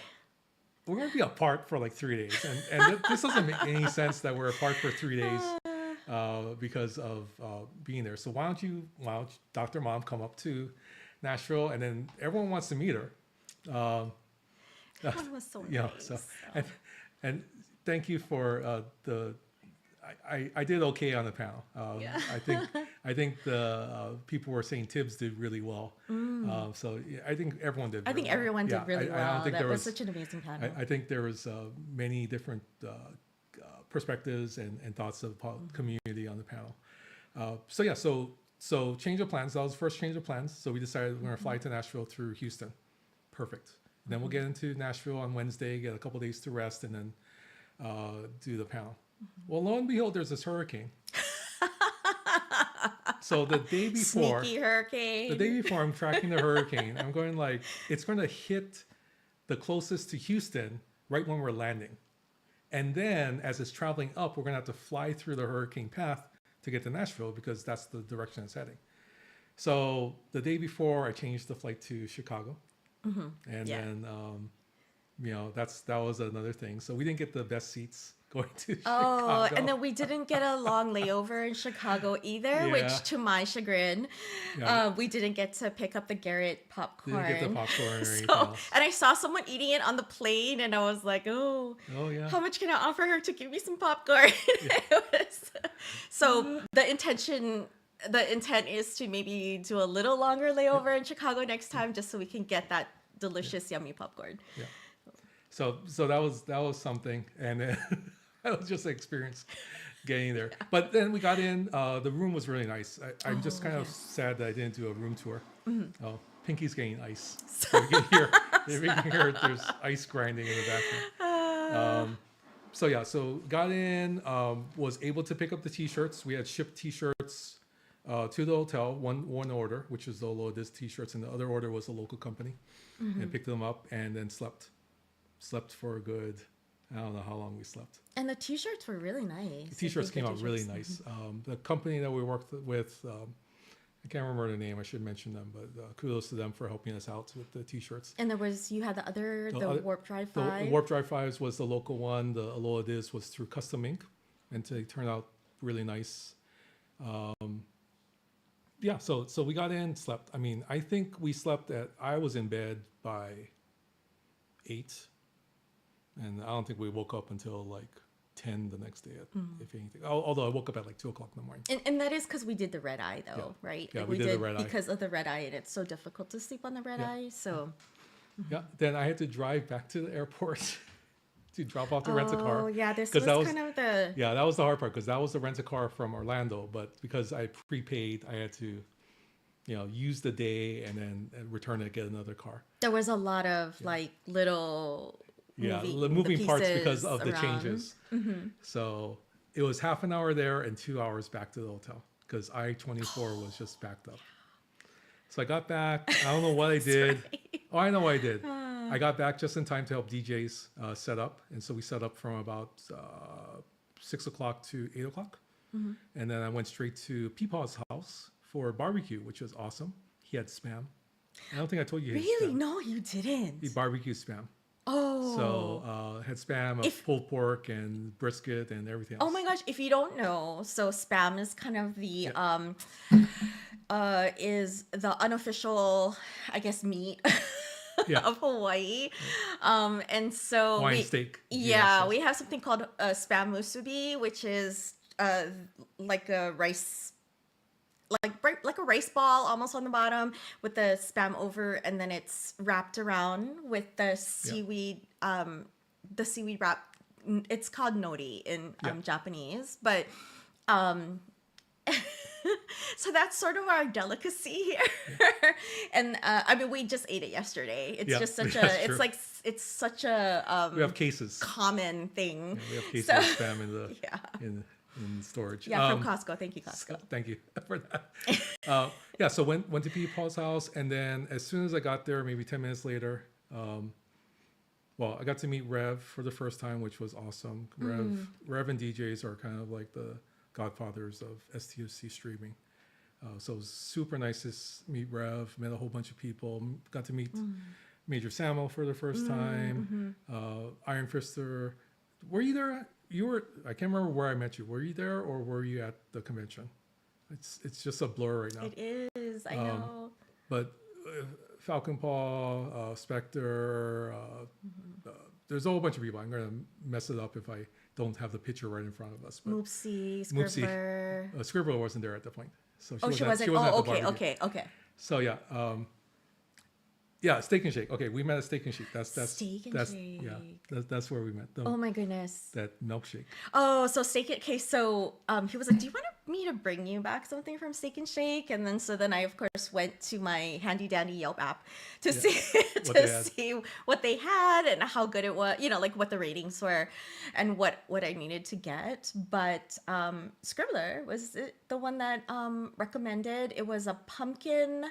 we're going to be apart for like 3 days. And this doesn't make any sense that we're apart for 3 days because of being there. So why don't Dr. Mom come up to Nashville, and then everyone wants to meet her. That was so nice. And thank you for I did okay on the panel. I think the people were saying Tibbs did really well. So yeah, I think everyone did. I think everyone did really well. I don't think that there was such an amazing panel. I think there was many different perspectives and thoughts of the community on the panel. So change of plans. That was the first change of plans. So we decided we're going to fly to Nashville through Houston. Perfect. Then we'll get into Nashville on Wednesday, get a couple days to rest, and then do the panel. Well, lo and behold, there's this hurricane. So the day before, Sneaky hurricane. the day before, I'm tracking the hurricane. I'm going like, it's going to hit the closest to Houston right when we're landing. And then as it's traveling up, we're going to have to fly through the hurricane path to get to Nashville because that's the direction it's heading. So the day before, I changed the flight to Chicago. And then, that was another thing. So we didn't get the best seats going to Chicago. And then we didn't get a long layover in Chicago either, which to my chagrin, we didn't get to pick up the Garrett popcorn. Didn't get the popcorn or anything else. And I saw someone eating it on the plane, and I was like, oh yeah. how much can I offer her to give me some popcorn? So the intent is to maybe do a little longer layover in Chicago next time, just so we can get that delicious, yummy popcorn. Yeah. So that was something, and then that was just an experience getting there. But then we got in. The room was really nice. I'm just kind of sad that I didn't do a room tour. Oh, Pinky's getting ice. So you can hear there's ice grinding in the background. So got in. Was able to pick up the T-shirts. We had shipped T-shirts to the hotel. One order, which is the Aloha DIS T-shirts, and the other order was a local company, and picked them up and then slept for a good, I don't know how long we slept. And the T-shirts were really nice. The T-shirts came out really nice. The company that we worked with, I can't remember the name. I should mention them, but kudos to them for helping us out with the T-shirts. And you had the Warp Drive 5. The Warp Drive 5 was the local one. The Aloha DIS was through Custom Ink, and they turned out really nice. So we got in, slept. I mean, I think we slept I was in bed by 8. And I don't think we woke up until like 10 the next day, if anything. Although I woke up at like 2 o'clock in the morning. And that is because we did the red eye, though, right? Yeah, like we did the red eye. Because of the red eye, and it's so difficult to sleep on the red eye. So. Yeah, then I had to drive back to the airport to drop off the rental-car. Oh, yeah, this was kind of the... Yeah, that was the hard part, because that was the rental-car from Orlando. But because I prepaid, I had to, use the day and then return it, get another car. There was a lot of like little... moving parts because of the changes. So it was half an hour there and 2 hours back to the hotel because I-24 was just backed up. So I got back. I don't know what I did. right. Oh, I know what I did. I got back just in time to help DJs set up. And so we set up from about 6 o'clock to 8 o'clock. And then I went straight to Peepaw's house for barbecue, which was awesome. He had spam. I don't think I told you he had Really? spam. No, you didn't. He barbecued spam. Oh. So had spam of pulled pork and brisket and everything else. Oh my gosh, if you don't know, so spam is kind of the is the unofficial, I guess, meat Yeah. of Hawaii. And so Hawaiian steak. yeah, we have something called spam musubi, which is like a rice like a rice ball almost on the bottom with the spam over, and then it's wrapped around with the seaweed wrap. It's called nori in Japanese, but so that's sort of our delicacy here. And I mean, we just ate it yesterday. It's Yeah, just such that's a true. it's such a We have cases. common thing. We have cases So- of spam in the Yeah. in storage. Yeah, from Costco. Thank you, Costco. Thank you for that. Yeah, so went to Paul's house, and then as soon as I got there, maybe 10 minutes later, well, I got to meet Rev for the first time, which was awesome. Rev and DJs are kind of like the godfathers of STFC streaming. So it was super nice to meet Rev, met a whole bunch of people, got to meet Major Samuel for the first time, Iron Fister. Were you there? I can't remember where I met you. Were you there or were you at the convention? It's just a blur right now. It is. I know. But Falcon Paw, Spectre, there's a whole bunch of people. I'm going to mess it up if I don't have the picture right in front of us. But Moopsie, Moopsie. Scribbler. Scribbler wasn't there at the point. So Oh, she wasn't. at Oh, the okay, barbecue. okay. So yeah, yeah, Steak and Shake. Okay, we met at Steak and Shake. That's Steak and that's Shake. yeah, that's where we met. Oh my goodness. That milkshake. Oh, so Steak and Shake. So he was like, "Do you want me to bring you back something from Steak and Shake?" And then I of course went to my handy dandy Yelp app to see see what they had and how good it was. You know, like what the ratings were, and what I needed to get. But Scribbler was the one that recommended. It was a pumpkin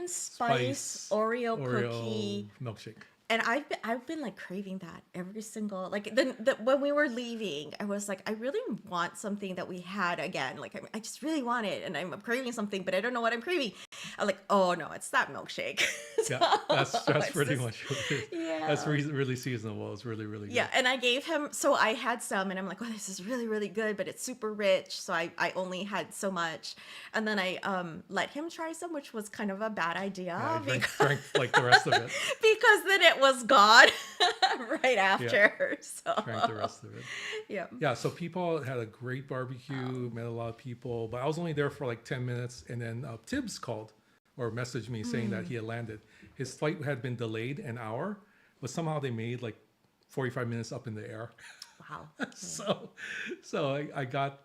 spice Oreo cookie. Milkshake. And I've been like craving that every single like the when we were leaving, I was like, I really want something that we had again. Like I just really want it, and I'm craving something, but I don't know what I'm craving. I'm like, oh no, it's that milkshake. Yeah, that's it's pretty just- much what it is. Yeah. That's really seasonable. It's really good. Yeah, and I gave him, so I had some, and I'm like, oh, this is really good, but it's super rich, so I only had so much, and then I let him try some, which was kind of a bad idea Yeah, I because drank like the rest of it. because then it was gone right after. So Drank the rest of it. yeah. Yeah, so people had a great barbecue, met a lot of people, but I was only there for like 10 minutes, and then Tibbs called or messaged me saying that he had landed. His flight had been delayed an hour, but somehow they made like 45 minutes up in the air. Wow. So I got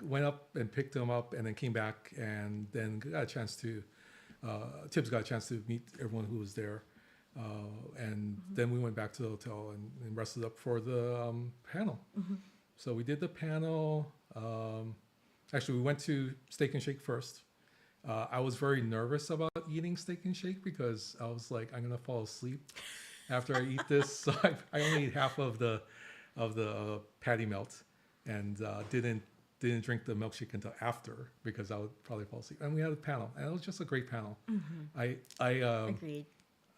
went up and picked him up, and then came back, and then got a chance to Tibbs got a chance to meet everyone who was there, and then we went back to the hotel and rested up for the panel. So we did the panel. Actually, we went to Steak and Shake first. I was very nervous about eating Steak and Shake because I was like, I'm gonna fall asleep after I eat this. So I only ate half of the patty melt, and didn't drink the milkshake until after because I would probably fall asleep. And we had a panel, and it was just a great panel. Agreed.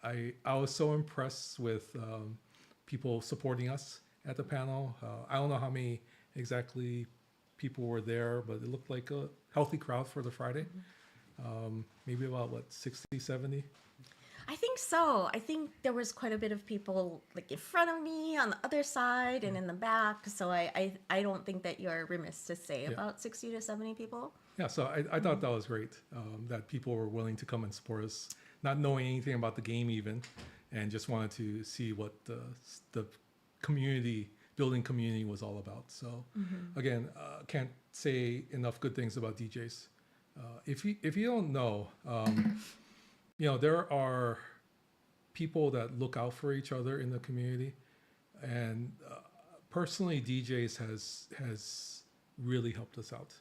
I was so impressed with people supporting us at the panel. I don't know how many exactly people were there, but it looked like a healthy crowd for the Friday. Maybe about 60, 70. I think so. I think there was quite a bit of people like in front of me, on the other side, and in the back. So I don't think that you're remiss to say about 60 to 70 people. Yeah, so I thought that was great, that people were willing to come and support us, not knowing anything about the game even, and just wanted to see what the building community was all about. So again, can't say enough good things about DJs. If you don't know, there are people that look out for each other in the community, and personally, DJs has really helped us out.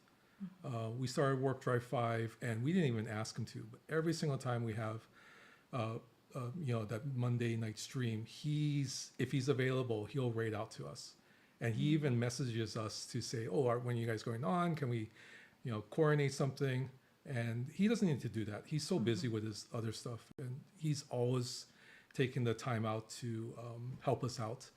We started Warp Drive 5, and we didn't even ask him to, but every single time we have, that Monday night stream, if he's available, he'll raid out to us. And he even messages us to say, oh, when are you guys going on? Can we, coordinate something? And he doesn't need to do that. He's so busy with his other stuff. And he's always taking the time out to help us out.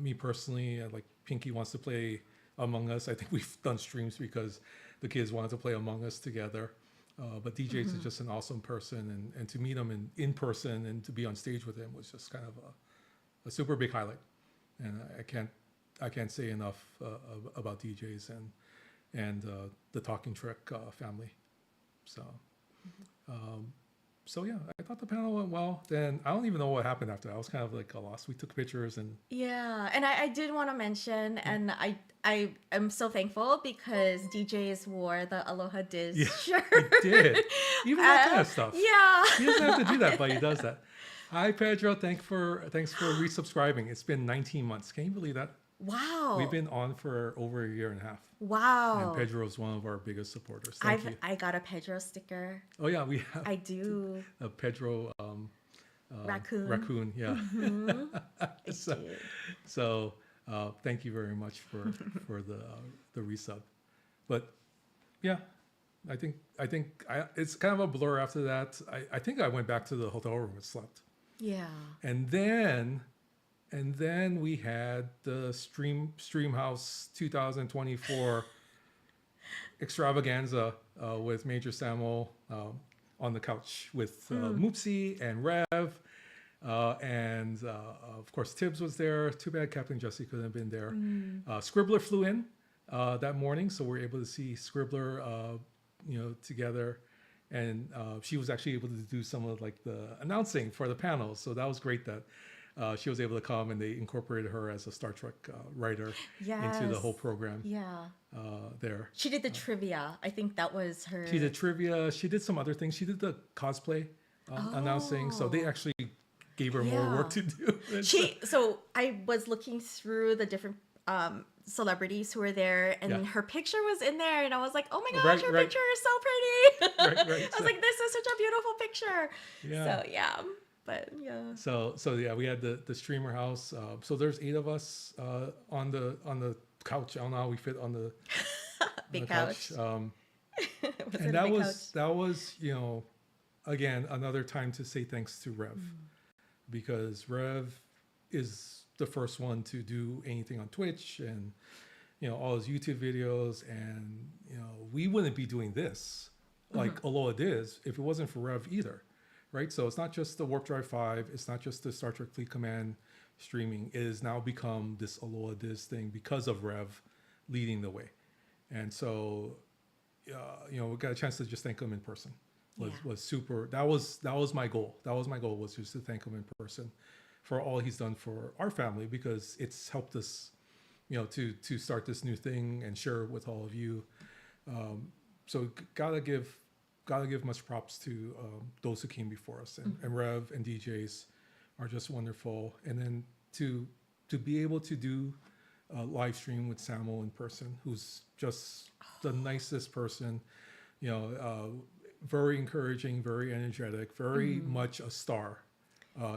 Me personally, like Pinky wants to play Among Us. I think we've done streams because the kids wanted to play Among Us together. But DJs is just an awesome person. And to meet him in person and to be on stage with him was just kind of a super big highlight. And I can't say enough about DJs and the Talking Trek family. So yeah, I thought the panel went well. Then I don't even know what happened after that. I was kind of like lost. We took pictures and Yeah, and I did want to mention, and I am so thankful because DJs wore the Aloha DIS shirt. I did. Even that kind of stuff. Yeah. He doesn't have to do that, but he does that. Hi Pedro, thanks for resubscribing. It's been 19 months. Can you believe that? Wow. We've been on for over a year and a half. Wow. And Pedro is one of our biggest supporters. Thank you. I got a Pedro sticker. Oh yeah, we have I do. a Pedro Raccoon. Raccoon, yeah. I did. So thank you very much for the resub. But yeah, I think it's kind of a blur after that. I think I went back to the hotel room and slept. Yeah. And then we had the Streamhouse 2024 extravaganza with Major Samuel on the couch with Moopsy and Rev. And of course, Tibbs was there. Too bad Captain Jesse couldn't have been there. Scribbler flew in that morning, so we were able to see Scribbler, together. And she was actually able to do some of like the announcing for the panels. So that was great that she was able to come and they incorporated her as a Star Trek writer into the whole program. Yeah. There. She did the trivia. I think that was her. She did trivia. She did some other things. She did the cosplay announcing. So they actually gave her more work to do. So I was looking through the different celebrities who were there, and her picture was in there, and I was like, oh my gosh, her picture is so pretty. I was like, this is such a beautiful picture. Yeah. So yeah. But yeah. So yeah, we had the streamer house. So there's 8 of us on the couch. I don't know how we fit on the big couch. And that was again another time to say thanks to Rev, because Rev is the first one to do anything on Twitch and all his YouTube videos, and we wouldn't be doing this like Aloha DIS if it wasn't for Rev either. Right, so it's not just the Warp Drive 5. It's not just the Star Trek Fleet Command streaming. It has now become this Aloha DIS thing because of Rev leading the way. And so, we got a chance to just thank him in person. Was super. That was my goal. Was just to thank him in person for all he's done for our family, because it's helped us, to start this new thing and share it with all of you. So gotta give much props to those who came before us, and Rev and DJs are just wonderful. And then to be able to do a live stream with Samuel in person, who's just the nicest person, very encouraging, very energetic, very much a star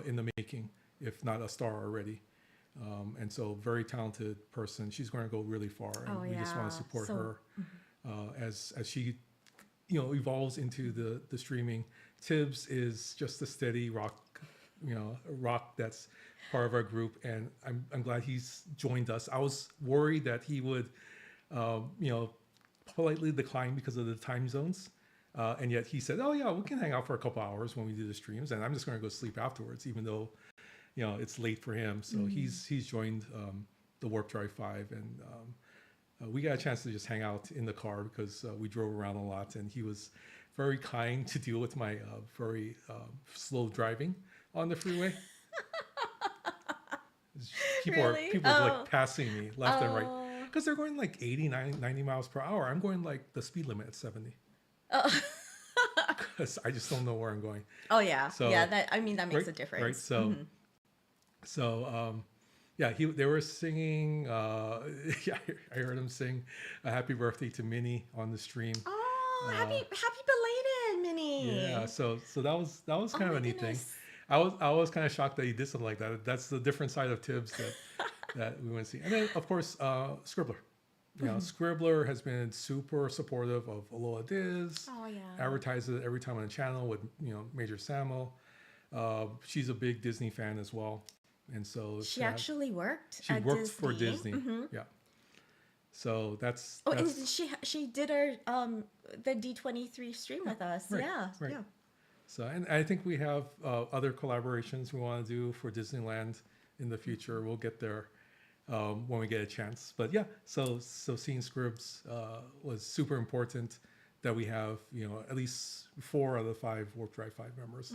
in the making, if not a star already. And so very talented person. She's going to go really far, and we just want to support her as she evolves into the streaming. Tibbs is just a steady rock that's part of our group, and I'm glad he's joined us. I was worried that he would politely decline because of the time zones, and yet he said, oh yeah, we can hang out for a couple hours when we do the streams, and I'm just going to go sleep afterwards, even though it's late for him. So he's joined the Warp Drive 5, and we got a chance to just hang out in the car because we drove around a lot, and he was very kind to deal with my very slow driving on the freeway. People are like passing me left and right because they're going like 80, 90 miles per hour. I'm going like the speed limit at 70. Because I just don't know where I'm going. Oh yeah. So, yeah, that makes a difference. Right. So Yeah, they were singing. Yeah, I heard him sing a happy birthday to Minnie on the stream. Oh, happy belated, Minnie. Yeah, so that was Oh kind of my a neat thing. goodness. I was kind of shocked that he did something like that. That's the different side of Tibbs that we went to see. And then of course Scribbler. You know, Scribbler has been super supportive of Aloha DIS. Oh yeah. Advertises it every time on the channel with Major Samuel. She's a big Disney fan as well, and so She actually worked she at worked for Disney. Disney. Yeah. So that's Oh, and that's she did our the D23 stream with us. right, Yeah. right. Yeah. So, and I think we have other collaborations we want to do for Disneyland in the future. We'll get there when we get a chance. But yeah, so seeing Scribs was super important that we have, at least 4 out of the 5 Warp Drive 5 members.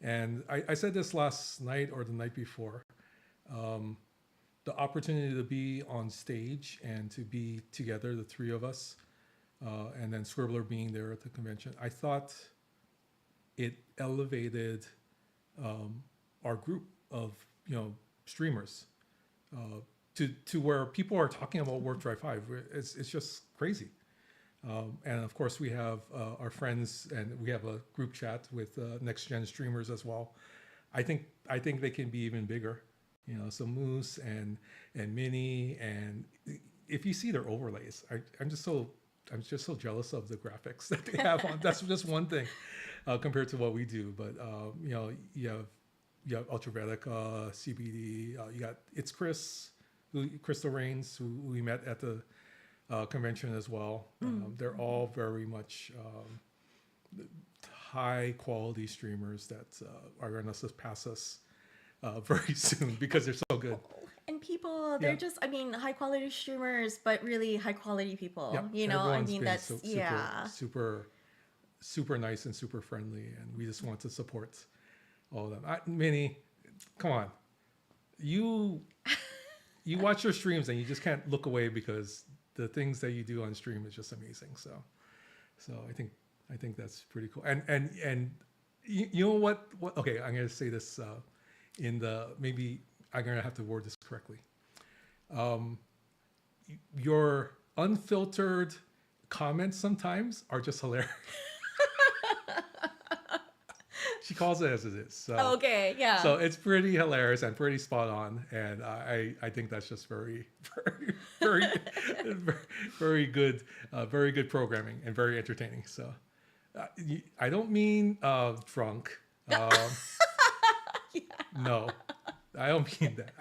And I said this last night or the night before. The opportunity to be on stage and to be together, the 3 of us, and then Scribbler being there at the convention, I thought it elevated our group of streamers to where people are talking about Warp Drive 5. It's just crazy. And of course we have our friends, and we have a group chat with next gen streamers as well. I think they can be even bigger. So Moose and Minnie, and if you see their overlays, I'm just so jealous of the graphics that they have on. That's just one thing compared to what we do. But you have Ultravioletica, CBD. It's Crystal Reigns, who we met at the convention as well. They're all very much high quality streamers that are going to surpass us very soon because they're so good. And people, they're Yeah. just, high quality streamers, but really high quality people. Yeah, everyone's been That's, super nice and super friendly, and we just want to support all of them. Minnie, come on, you watch your streams and you just can't look away because the things that you do on stream is just amazing. So I think that's pretty cool. And you know what? Okay, I'm gonna say this maybe I'm gonna have to word this correctly. Your unfiltered comments sometimes are just hilarious. She calls it as it is. So, okay, yeah. So it's pretty hilarious and pretty spot on, and I think that's just very very good programming and very entertaining. So I don't mean drunk. No, I don't mean that.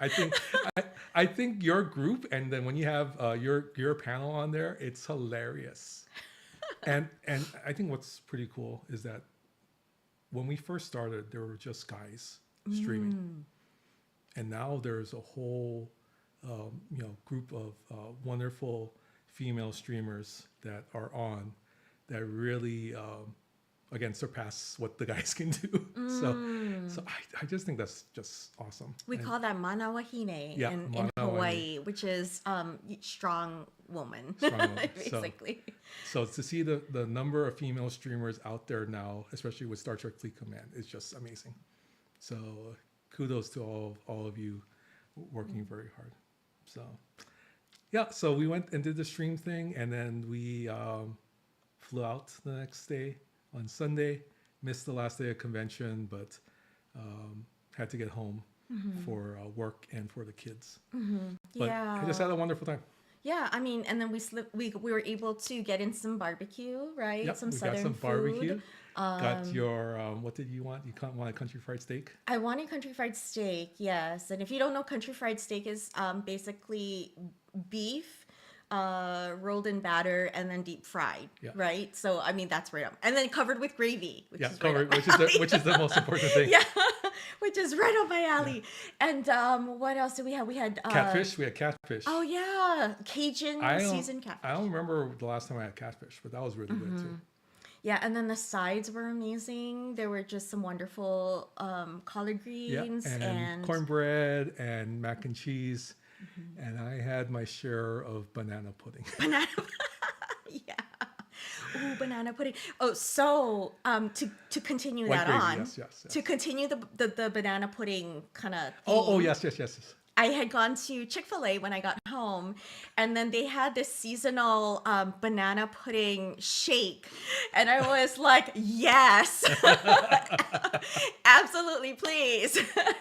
I think your group, and then when you have your panel on there, it's hilarious. And I think what's pretty cool is that when we first started, there were just guys streaming, and now there's a whole group of wonderful female streamers that are on that really again surpass what the guys can do. So I just think that's just awesome. We call that mana wahine Yeah, in mana Hawaii, which is strong woman, Strong woman. basically. So to see the number of female streamers out there now, especially with Star Trek Fleet Command, is just amazing. So kudos to all of you working very hard. So yeah, so we went and did the stream thing, and then we flew out the next day on Sunday. Missed the last day of convention, but had to get home for work and for the kids. But I just had a wonderful time. Yeah, and then we were able to get in some barbecue, right? Yep, Some we southern got some barbecue. food. Got your what did you want? You want a country fried steak? I wanted country fried steak, yes. And if you don't know, country fried steak is basically beef rolled in batter and then deep fried, Yeah. right? So that's right up, and then covered with gravy, which Yeah, is right covered, up my alley. which is the most important thing. Yeah, which is right up my alley. And what else did we have? We had Catfish. We had catfish. Oh yeah, Cajun seasoned catfish. I don't remember the last time I had catfish, but that was really good too. Yeah, and then the sides were amazing. There were just some wonderful collard greens and cornbread and mac and cheese. And I had my share of banana pudding. banana. Yeah. Ooh, banana pudding. Oh, so to continue White that gravy, on. yes. To continue the banana pudding kind of. Oh yes. I had gone to Chick-fil-A when I got home, and then they had this seasonal banana pudding shake, and I was like, yes, absolutely, please.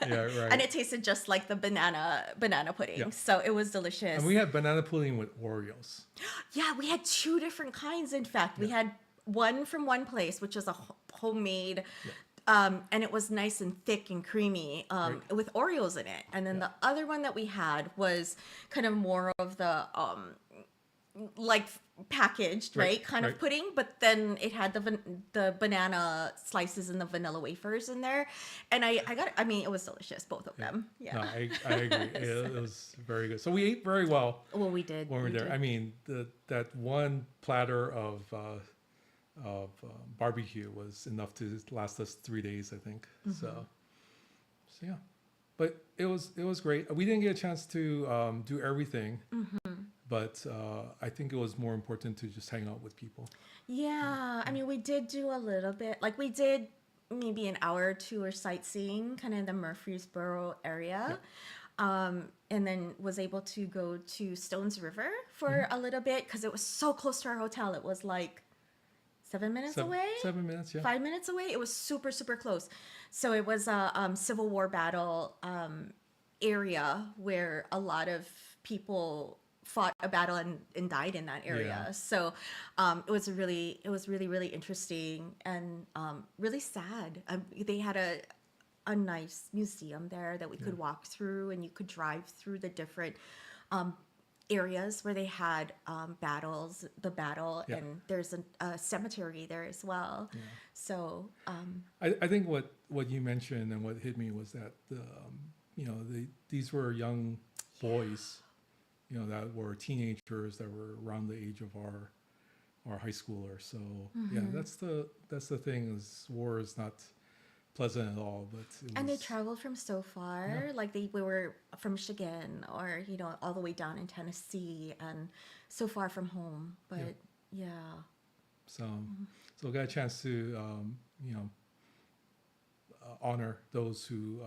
Yeah, right. And it tasted just like the banana pudding, Yeah. so it was delicious. And we had banana pudding with Oreos. Yeah, we had two different kinds. In fact, we had one from one place, which is a homemade, and it was nice and thick and creamy, Right. with Oreos in it. And then the other one that we had was kind of more of the like packaged, right, kind of right. pudding, but then it had the banana slices and the vanilla wafers in there. And I mean, it was delicious, both of them. Yeah. No, I agree. It was very good. So we ate very well Well, we did. when we were there. did. I mean, that one platter of barbecue was enough to last us 3 days, I think. Mm-hmm. So yeah, but it was great. We didn't get a chance to do everything, but I think it was more important to just hang out with people. Yeah, I mean, we did do a little bit. Like, we did maybe an hour or two of sightseeing, kind of in the Murfreesboro area, and then was able to go to Stones River for a little bit because it was so close to our hotel. It was like 7 minutes away. 7 minutes, yeah. 5 minutes away. It was super, super close. So it was a Civil War battle area where a lot of people fought a battle and died in that area. Yeah. So it was really, really interesting and really sad. They had a nice museum there that we could walk through, and you could drive through the different areas where they had the battle, Yeah. and there's a cemetery there as well. So I think what you mentioned and what hit me was that these were young boys, that were teenagers that were around the age of our high schoolers. So yeah, that's the thing, is war is not pleasant at all, but and they traveled from so far, like we were from Michigan, or all the way down in Tennessee, and so far from home. But so we got a chance to honor those who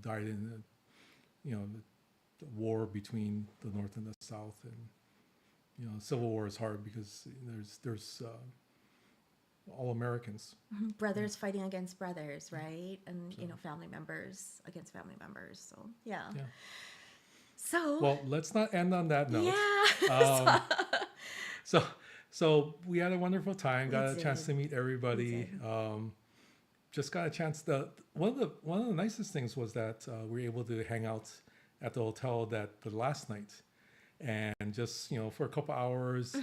died in the war between the North and the South. And Civil War is hard because there's all Americans. brothers fighting against brothers, right? And family members against family members. So yeah. So Well, let's not end on that note. yeah. So we had a wonderful time. Got a did. chance to meet everybody. Just got a chance to. One of the nicest things was that we were able to hang out at the hotel the last night, and just for a couple hours,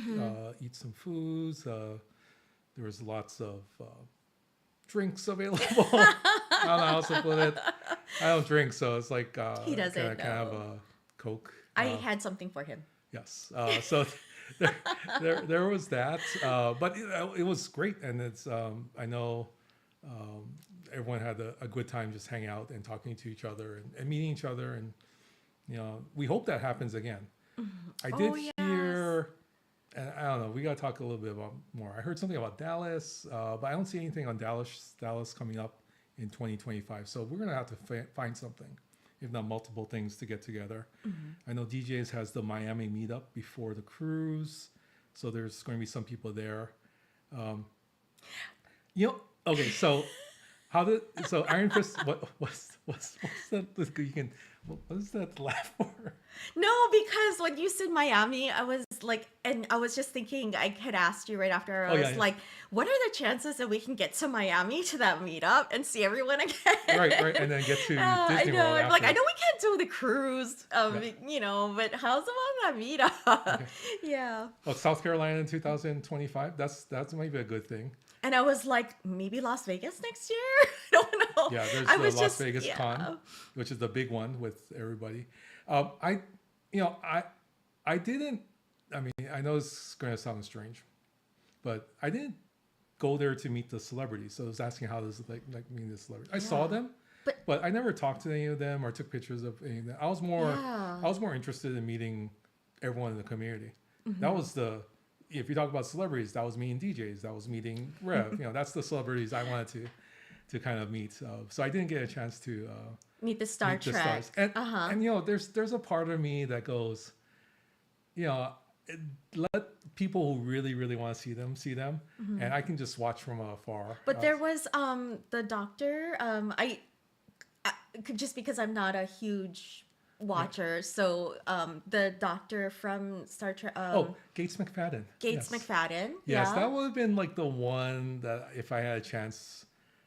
eat some foods. There was lots of drinks available. I don't know how else to put it. I don't drink, so it's like He doesn't, kind of a Coke. I had something for him. Yes. So there was that, but it was great, and it's I know everyone had a good time just hanging out and talking to each other and meeting each other, and we hope that happens again. I did hear, and I don't know, we got to talk a little bit about more. I heard something about Dallas, but I don't see anything on Dallas coming up in 2025. So we're gonna have to find something, if not multiple things, to get together. I know DJs has the Miami meetup before the cruise, so there's going to be some people there. Okay, so Iron Fist, what's that? What is that laugh for? No, because when you said Miami, I was like, and I was just thinking, I had asked you right after, I was like, what are the chances that we can get to Miami to that meetup and see everyone again? Right, and then get to Disney I know, World I'm like, I after. know we can't do the cruise, but how's about that meetup? Okay. Yeah. Well, South Carolina in 2025, that's maybe a good thing. And I was like, maybe Las Vegas next year? I don't know. Yeah, there's I the was Las just- Vegas yeah. Con, which is the big one with everybody. I didn't. I mean, I know it's going to sound strange, but I didn't go there to meet the celebrities. So I was asking, how does it like meeting the celebrities? I saw them, but I never talked to any of them or took pictures of any of them. I was more interested in meeting everyone in the community. That was if you talk about celebrities, that was meeting DJs, that was meeting Rev. That's the celebrities I wanted to kind of meet. So I didn't get a chance to Meet the Star meet the Trek. stars. And there's a part of me that goes, let people who really really want to see them, and I can just watch from afar. But there was the doctor. I just because I'm not a huge watcher, so the doctor from Star Trek. Gates McFadden. Gates Yes. McFadden. Yes, yeah. that would have been like the one that if I had a chance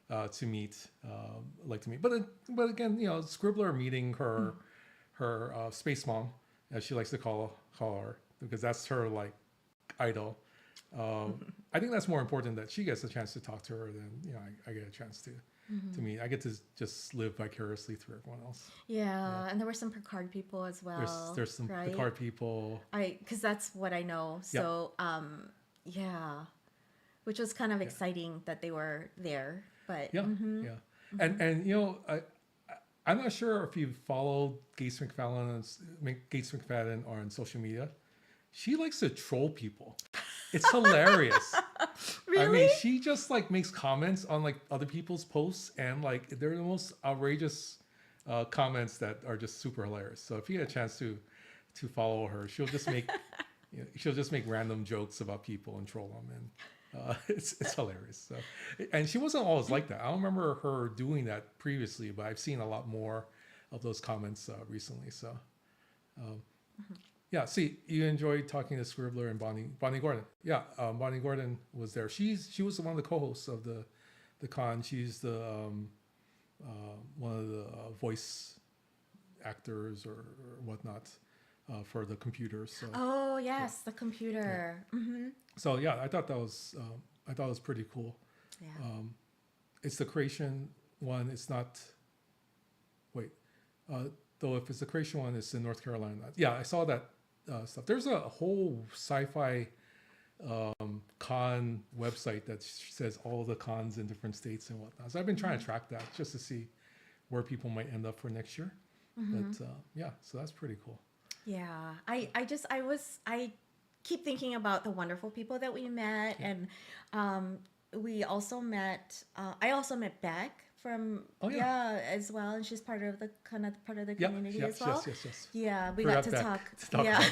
to meet, like to meet. But again, Scribbler meeting her space mom, as she likes to call her, because that's her like idol. I think that's more important that she gets a chance to talk to her than I get a chance to meet. I get to just live vicariously through everyone else. Yeah, and there were some Picard people as well. There's some right? Picard people. Because that's what I know. So yeah, which was kind of exciting that they were there. But Yeah, yeah, and I'm not sure if you follow Gates McFadden on social media. She likes to troll people. It's hilarious. Really? I mean, she just like makes comments on like other people's posts, and like they're the most outrageous comments that are just super hilarious. So if you get a chance to follow her, she'll just make random jokes about people and troll them, and it's hilarious. So, and she wasn't always like that. I don't remember her doing that previously, but I've seen a lot more of those comments recently. So, yeah. See, you enjoyed talking to Scribbler and Bonnie Gordon. Yeah, Bonnie Gordon was there. She was one of the co-hosts of the con. She's the one of the voice actors or whatnot for the computers. So. Oh yes, the computer. Yeah. Mm-hmm. So yeah, I thought it was pretty cool. Yeah. It's the creation one. It's not. Wait, though if it's the creation one, it's in North Carolina. Yeah, I saw that stuff. There's a whole sci-fi con website that says all the cons in different states and whatnot. So I've been trying to track that just to see where people might end up for next year. But yeah, so that's pretty cool. Yeah, I keep thinking about the wonderful people that we met, and we also met. I also met Beck from as well, and she's part of the community as well. Yes. Yeah, we Forgot got to Beck talk. to talk Yeah,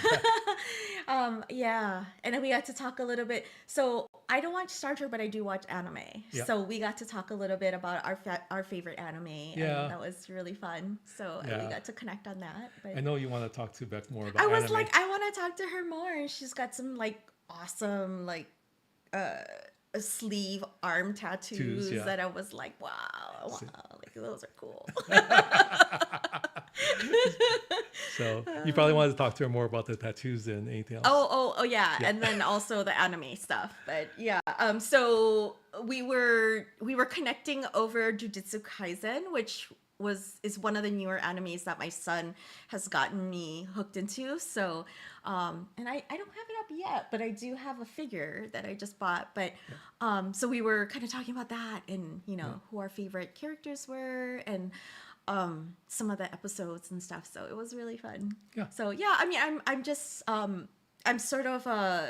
about yeah, and then we got to talk a little bit. So I don't watch Star Trek, but I do watch anime. Yeah. So we got to talk a little bit about our favorite anime. Yeah. And that was really fun. So we got to connect on that. But I know you want to talk to Beck more about I was anime. like, I want to talk to her more. And she's got some like awesome like sleeve arm tattoos yeah. that I was like, wow, like those are cool. So you probably wanted to talk to her more about the tattoos than anything else. Oh yeah. And then also the anime stuff. But yeah, so we were connecting over Jujutsu Kaisen, which is one of the newer animes that my son has gotten me hooked into. So and I don't have it up yet, but I do have a figure that I just bought. But so we were kind of talking about that, and who our favorite characters were, and some of the episodes and stuff. So it was really fun. Yeah. So yeah, I mean, I'm just I'm sort of a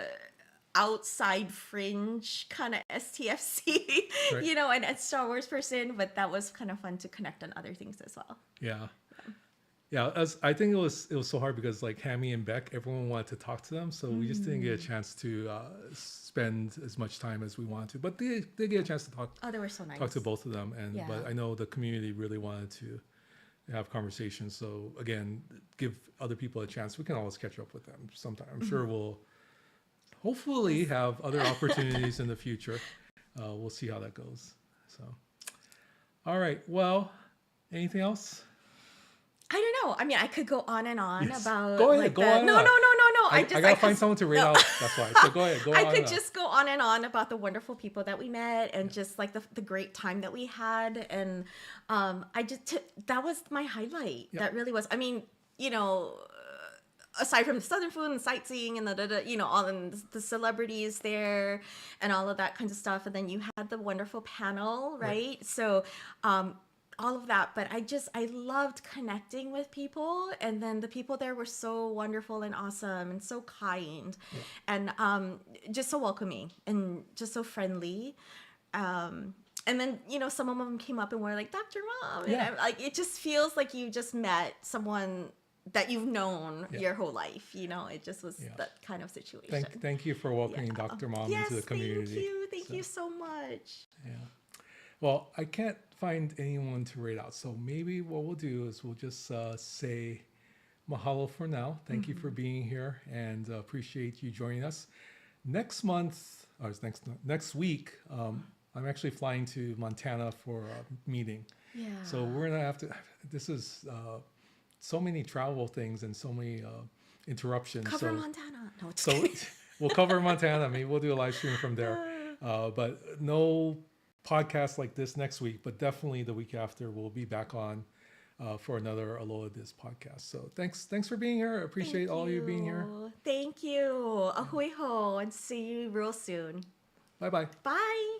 outside fringe kind of STFC, Right. and a Star Wars person, but that was kind of fun to connect on other things as well. Yeah. I think it was so hard because like Hammy and Beck, everyone wanted to talk to them, so we just didn't get a chance to spend as much time as we wanted to. But they get a chance to talk. Oh, they were so nice. Talk to both of them, and Yeah. but I know the community really wanted to have conversations. So again, give other people a chance. We can always catch up with them sometime. I'm sure we'll hopefully have other opportunities in the future. We'll see how that goes. So, all right. Well, anything else? I don't know. I mean, I could go on and on Yes. about. Go ahead, like go the- on and No. on. I I gotta find someone to read out. That's why. So go ahead. Go I on could and on. just go on and on about the wonderful people that we met, and just like the great time that we had, and that was my highlight. Yeah. That really was. I mean, aside from the southern food and sightseeing and all the celebrities there and all of that kinds of stuff, and then you had the wonderful panel, right? So all of that, but I loved connecting with people, and then the people there were so wonderful and awesome and so kind, and just so welcoming and just so friendly, and And then, some of them came up and were like, Dr. Mom. And Yeah. like, it just feels like you just met someone that you've known Yeah. your whole life. It just was Yeah. that kind of situation. Thank you for welcoming Yeah. Dr. Mom Yes, into the community. Thank you. Thank So, you so much. Yeah. Well, I can't find anyone to rate out. So maybe what we'll do is we'll just say mahalo for now. Thank you for being here and appreciate you joining us. Next month, or next week, I'm actually flying to Montana for a meeting. Yeah. So we're going to have to, this is so many travel things and so many interruptions. Cover so, Montana. No, it's So we'll cover Montana. Maybe we'll do a live stream from there. But no podcast like this next week, but definitely the week after we'll be back on for another Aloha DIS podcast. So thanks for being here. I appreciate all of you being here. Thank you. Ahui ho, and see you real soon. Bye-bye. Bye.